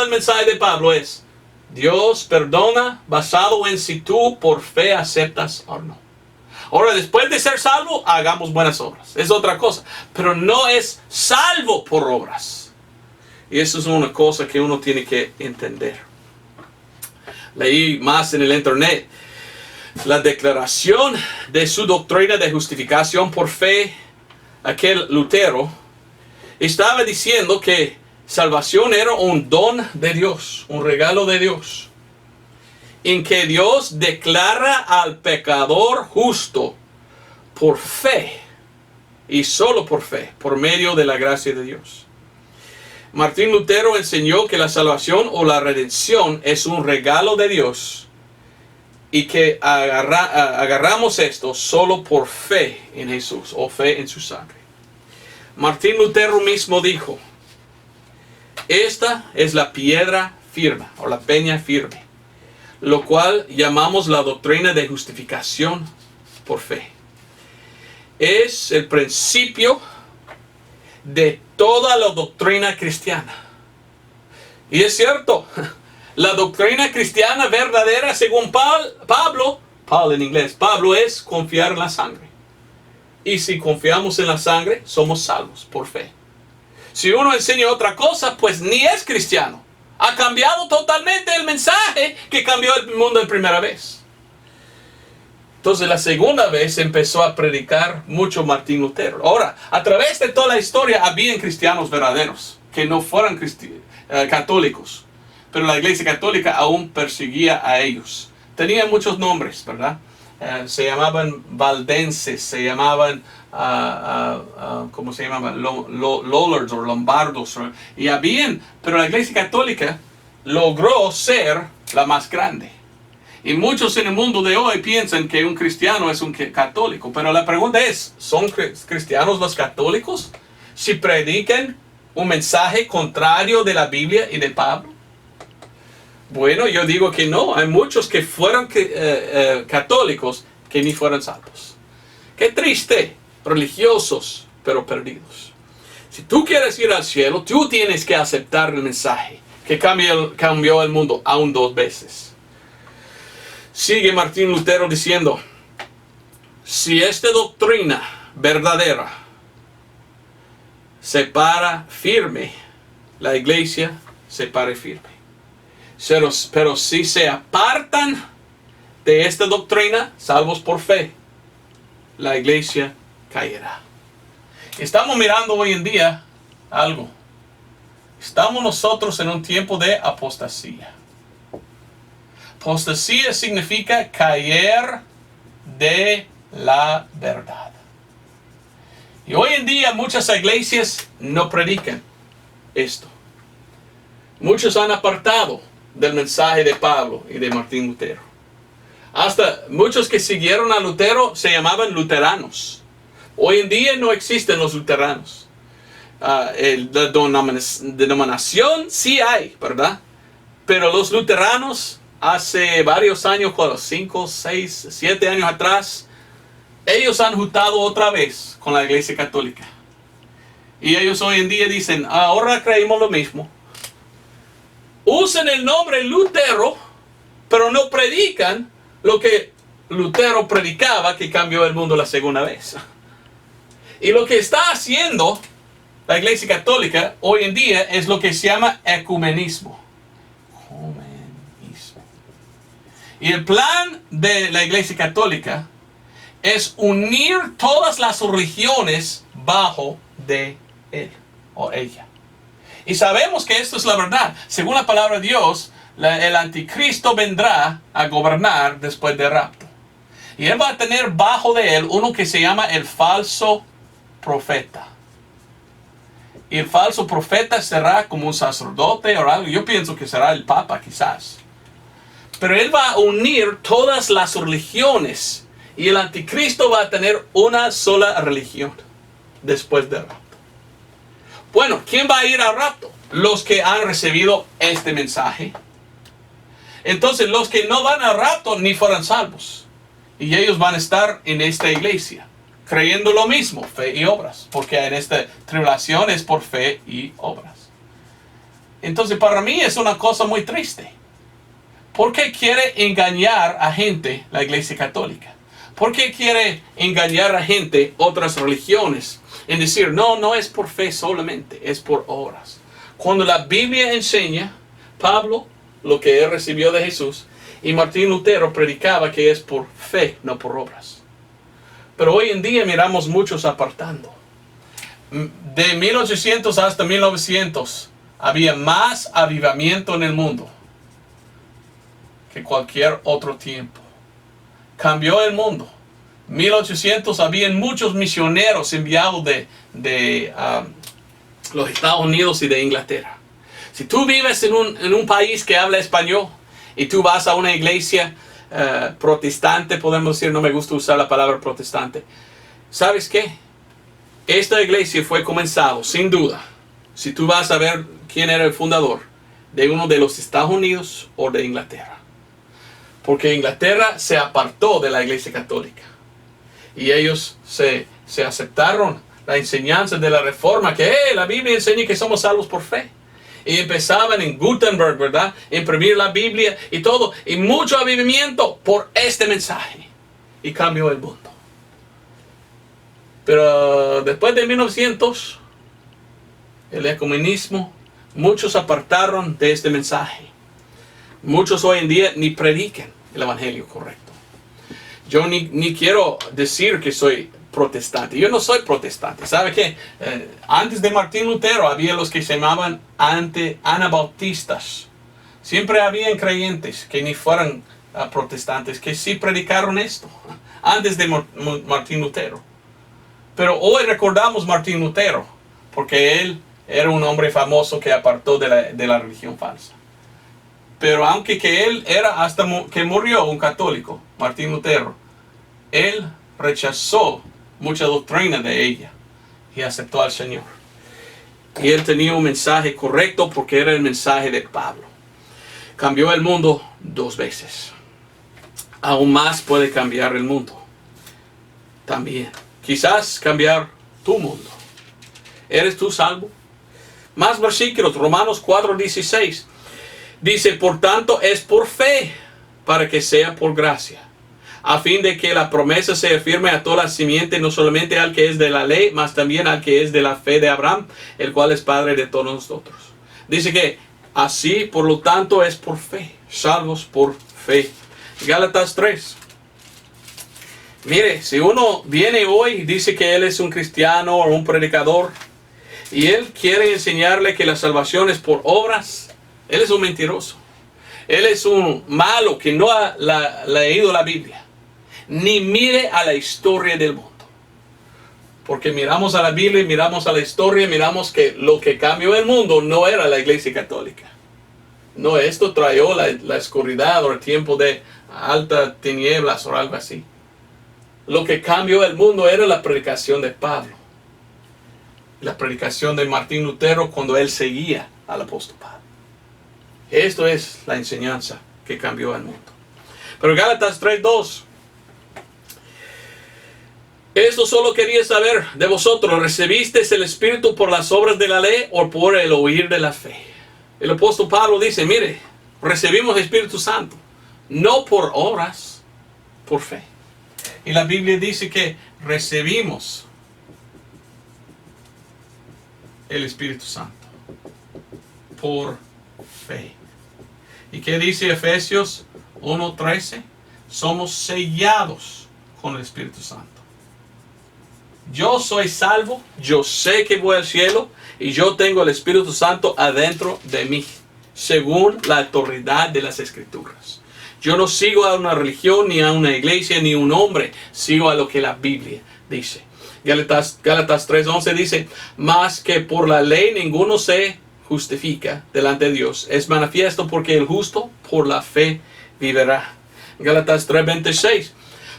el mensaje de Pablo es, Dios perdona basado en si tú por fe aceptas o no. Ahora, después de ser salvo, hagamos buenas obras. Es otra cosa. Pero no es salvo por obras. Y eso es una cosa que uno tiene que entender. Leí más en el internet. La declaración de su doctrina de justificación por fe, aquel Lutero, estaba diciendo que salvación era un don de Dios, un regalo de Dios, en que Dios declara al pecador justo por fe, y solo por fe, por medio de la gracia de Dios. Martín Lutero enseñó que la salvación o la redención es un regalo de Dios, y que agarramos esto solo por fe en Jesús, o fe en su sangre. Martín Lutero mismo dijo, esta es la piedra firme, o la peña firme, lo cual llamamos la doctrina de justificación por fe. Es el principio de toda la doctrina cristiana. Y es cierto, la doctrina cristiana verdadera según Pablo en inglés, Pablo es confiar en la sangre. Y si confiamos en la sangre, somos salvos por fe. Si uno enseña otra cosa, pues ni es cristiano. Ha cambiado totalmente el mensaje que cambió el mundo de primera vez. Entonces la segunda vez empezó a predicar mucho Martín Lutero. Ahora, a través de toda la historia habían cristianos verdaderos que no fueran católicos. Pero la iglesia católica aún perseguía a ellos. Tenían muchos nombres, ¿verdad? Se llamaban valdenses, se llamaban, ¿cómo se llamaban? Lollards o lombardos. Y pero la iglesia católica logró ser la más grande. Y muchos en el mundo de hoy piensan que un cristiano es un católico. Pero la pregunta es, ¿son cristianos los católicos si predican un mensaje contrario de la Biblia y de Pablo? Bueno, yo digo que no. Hay muchos que fueron católicos que ni fueron salvos. Qué triste. Religiosos, pero perdidos. Si tú quieres ir al cielo, tú tienes que aceptar el mensaje que cambió el mundo aún 2 veces. Sigue Martín Lutero diciendo, si esta doctrina verdadera se para firme, la iglesia se para firme. Pero si se apartan de esta doctrina, salvos por fe, la iglesia caerá. Estamos mirando hoy en día algo. Estamos nosotros en un tiempo de apostasía. Apostasía significa caer de la verdad. Y hoy en día muchas iglesias no predican esto. Muchos han apartado del mensaje de Pablo y de Martín Lutero. Hasta muchos que siguieron a Lutero se llamaban luteranos. Hoy en día no existen los luteranos. La denominación sí hay, ¿verdad? Pero los luteranos hace varios años, 5, 6, 7 años atrás, ellos han juntado otra vez con la iglesia católica. Y ellos hoy en día dicen, ahora creemos lo mismo. Usan el nombre Lutero, pero no predican lo que Lutero predicaba, que cambió el mundo la segunda vez. Y lo que está haciendo la iglesia católica hoy en día es lo que se llama ecumenismo. Y el plan de la iglesia católica es unir todas las religiones bajo de él o ella. Y sabemos que esto es la verdad. Según la palabra de Dios, el anticristo vendrá a gobernar después del rapto. Y él va a tener bajo de él uno que se llama el falso profeta. Y el falso profeta será como un sacerdote o algo. Yo pienso que será el papa quizás. Pero él va a unir todas las religiones. Y el anticristo va a tener una sola religión después del rapto. Bueno, ¿quién va a ir al rapto? Los que han recibido este mensaje. Entonces los que no van al rapto ni fueron salvos. Y ellos van a estar en esta iglesia, creyendo lo mismo, fe y obras. Porque en esta tribulación es por fe y obras. Entonces para mí es una cosa muy triste. ¿Por qué quiere engañar a gente la iglesia católica? ¿Por qué quiere engañar a gente otras religiones? En decir, no es por fe solamente, es por obras. Cuando la Biblia enseña, Pablo, lo que él recibió de Jesús, y Martín Lutero predicaba que es por fe, no por obras. Pero hoy en día miramos muchos apartando. De 1800 hasta 1900 había más avivamiento en el mundo que cualquier otro tiempo. Cambió el mundo. 1800 habían muchos misioneros enviados de los Estados Unidos y de Inglaterra. Si tú vives en un país que habla español y tú vas a una iglesia protestante, podemos decir, no me gusta usar la palabra protestante. ¿Sabes qué? Esta iglesia fue comenzada, sin duda, si tú vas a ver quién era el fundador, de uno de los Estados Unidos o de Inglaterra. Porque Inglaterra se apartó de la iglesia católica. Y ellos se aceptaron la enseñanza de la reforma, que la Biblia enseña que somos salvos por fe. Y empezaban en Gutenberg, ¿verdad? Imprimir la Biblia y todo. Y mucho avivamiento por este mensaje. Y cambió el mundo. Pero después de 1900, el ecumenismo, muchos apartaron de este mensaje. Muchos hoy en día ni predican el evangelio correcto. Yo ni quiero decir que soy protestante. Yo no soy protestante. ¿Sabe qué? Antes de Martín Lutero había los que se llamaban anabautistas. Siempre habían creyentes que ni fueran protestantes, que sí predicaron esto. Antes de Martín Lutero. Pero hoy recordamos Martín Lutero, porque él era un hombre famoso que apartó de la religión falsa. Pero aunque que él era hasta que murió un católico, Martín Lutero, él rechazó mucha doctrina de ella y aceptó al Señor. Y él tenía un mensaje correcto porque era el mensaje de Pablo. Cambió el mundo 2 veces. Aún más puede cambiar el mundo. También. Quizás cambiar tu mundo. ¿Eres tú salvo? Más versículos. Romanos 4:16. Dice, por tanto es por fe, para que sea por gracia, a fin de que la promesa se firme a toda la simiente, no solamente al que es de la ley, mas también al que es de la fe de Abraham, el cual es padre de todos nosotros. Dice que así, por lo tanto, es por fe, salvos por fe. Gálatas 3. Mire, si uno viene hoy y dice que él es un cristiano o un predicador, y él quiere enseñarle que la salvación es por obras, él es un mentiroso. Él es un malo que no ha leído la Biblia, ni mire a la historia del mundo. Porque miramos a la Biblia, miramos a la historia, miramos que lo que cambió el mundo no era la Iglesia Católica. No, esto trajo la oscuridad o el tiempo de altas tinieblas o algo así. Lo que cambió el mundo era la predicación de Pablo. La predicación de Martín Lutero cuando él seguía al apóstol Pablo. Esto es la enseñanza que cambió el mundo. Pero Gálatas 3:2. Esto solo quería saber de vosotros. ¿Recibisteis el Espíritu por las obras de la ley o por el oír de la fe? El apóstol Pablo dice, mire, recibimos el Espíritu Santo. No por obras, por fe. Y la Biblia dice que recibimos el Espíritu Santo por fe. ¿Y qué dice Efesios 1:13? Somos sellados con el Espíritu Santo. Yo soy salvo, yo sé que voy al cielo y yo tengo el Espíritu Santo adentro de mí, según la autoridad de las Escrituras. Yo no sigo a una religión, ni a una iglesia, ni a un hombre, sigo a lo que la Biblia dice. Gálatas 3:11 dice, más que por la ley ninguno se justifica delante de Dios. Es manifiesto porque el justo por la fe vivirá. Gálatas 3:26.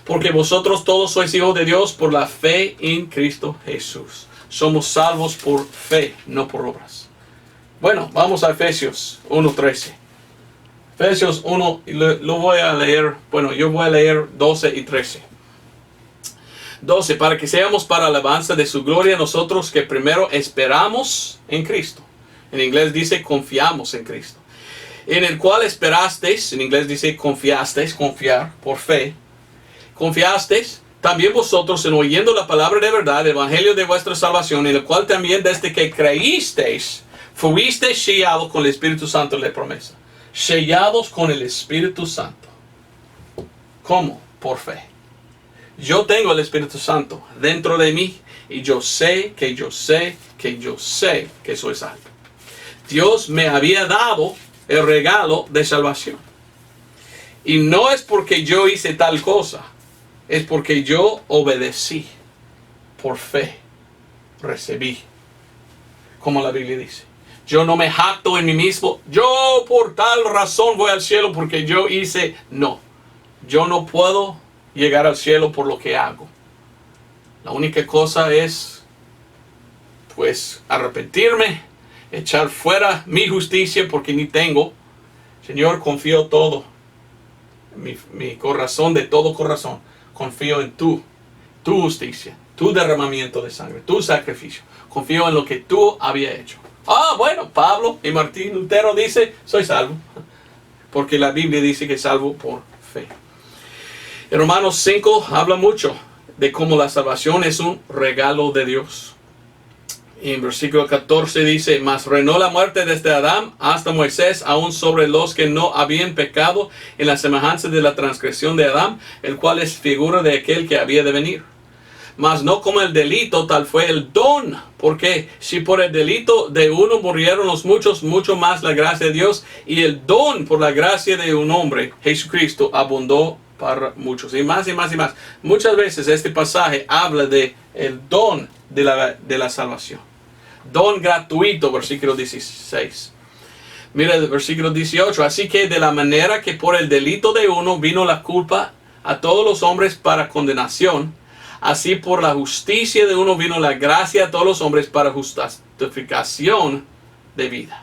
Porque vosotros todos sois hijos de Dios por la fe en Cristo Jesús. Somos salvos por fe, no por obras. Bueno, vamos a Efesios 1:13. Efesios 1, lo voy a leer, bueno, yo voy a leer 12 y 13. 12, para que seamos para alabanza de su gloria nosotros que primero esperamos en Cristo. En inglés dice confiamos en Cristo. En el cual esperasteis, en inglés dice confiasteis, confiar, por fe. Confiasteis también vosotros en oyendo la palabra de verdad, el evangelio de vuestra salvación, en el cual también desde que creísteis, fuisteis sellados con el Espíritu Santo de la promesa. Sellados con el Espíritu Santo. ¿Cómo? Por fe. Yo tengo el Espíritu Santo dentro de mí y yo sé que soy salvo. Dios me había dado el regalo de salvación. Y no es porque yo hice tal cosa, es porque yo obedecí. Por fe recibí. Como la Biblia dice. Yo no me jacto en mí mismo. Yo por tal razón voy al cielo porque yo hice. No. Yo no puedo llegar al cielo por lo que hago. La única cosa es, pues, arrepentirme, echar fuera mi justicia porque ni tengo. Señor, confío todo. Mi corazón, de todo corazón, confío en tu justicia, tu derramamiento de sangre, tu sacrificio. Confío en lo que tú habías hecho. Bueno, Pablo y Martín Lutero dice, soy salvo. Porque la Biblia dice que salvo por fe. En Romanos 5 habla mucho de cómo la salvación es un regalo de Dios. Y en versículo 14 dice, mas reinó la muerte desde Adán hasta Moisés, aún sobre los que no habían pecado, en la semejanza de la transgresión de Adán, el cual es figura de aquel que había de venir. Mas no como el delito, tal fue el don. Porque si por el delito de uno murieron los muchos, mucho más la gracia de Dios y el don por la gracia de un hombre, Jesucristo, abundó para muchos. Y más y más y más. Muchas veces este pasaje habla de el don de la salvación. Don gratuito, versículo 16. Mira el versículo 18. Así que de la manera que por el delito de uno vino la culpa a todos los hombres para condenación, así por la justicia de uno vino la gracia a todos los hombres para justificación de vida.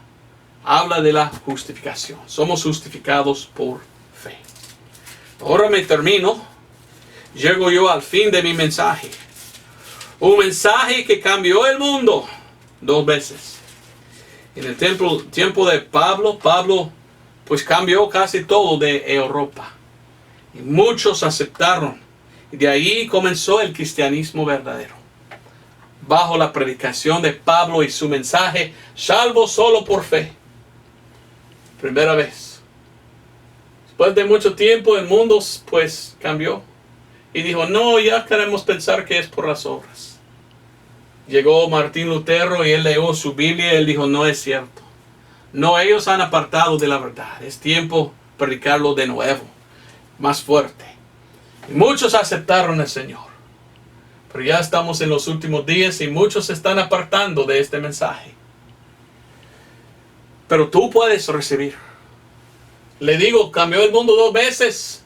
habla de la justificación. Somos justificados por fe. Ahora me termino. Llego yo al fin de mi mensaje. Un mensaje que cambió el mundo 2 veces. En el tiempo de Pablo pues cambió casi todo de Europa. Y muchos aceptaron. Y de ahí comenzó el cristianismo verdadero. Bajo la predicación de Pablo y su mensaje, salvo solo por fe. Primera vez. Después de mucho tiempo el mundo pues cambió. Y dijo, no, ya queremos pensar que es por las obras. Llegó Martín Lutero y él leyó su Biblia y él dijo, no es cierto. No, ellos han apartado de la verdad. Es tiempo de predicarlo de nuevo, más fuerte. Y muchos aceptaron al Señor. Pero ya estamos en los últimos días y muchos se están apartando de este mensaje. Pero tú puedes recibir. Le digo, cambió el mundo 2 veces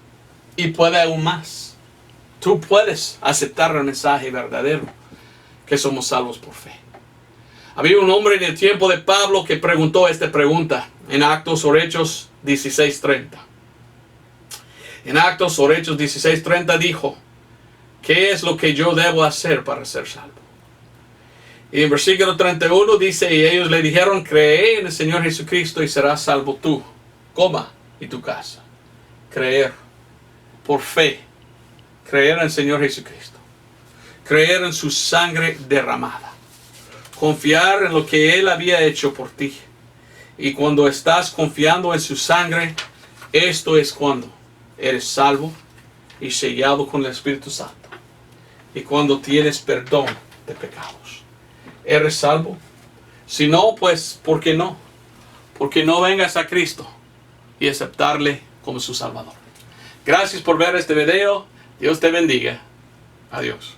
y puede aún más. Tú puedes aceptar el mensaje verdadero, que somos salvos por fe. Había un hombre en el tiempo de Pablo que preguntó esta pregunta en Actos o Hechos 16:30. En Actos o Hechos 16:30 dijo, ¿qué es lo que yo debo hacer para ser salvo? Y en versículo 31 dice, y ellos le dijeron, cree en el Señor Jesucristo y serás salvo tú, y tu casa. Creer por fe. Creer en el Señor Jesucristo. Creer en su sangre derramada. Confiar en lo que Él había hecho por ti. Y cuando estás confiando en su sangre, esto es cuando eres salvo y sellado con el Espíritu Santo. Y cuando tienes perdón de pecados. ¿Eres salvo? Si no, pues, ¿por qué no? Porque no vengas a Cristo y aceptarle como su Salvador. Gracias por ver este video. Dios te bendiga. Adiós.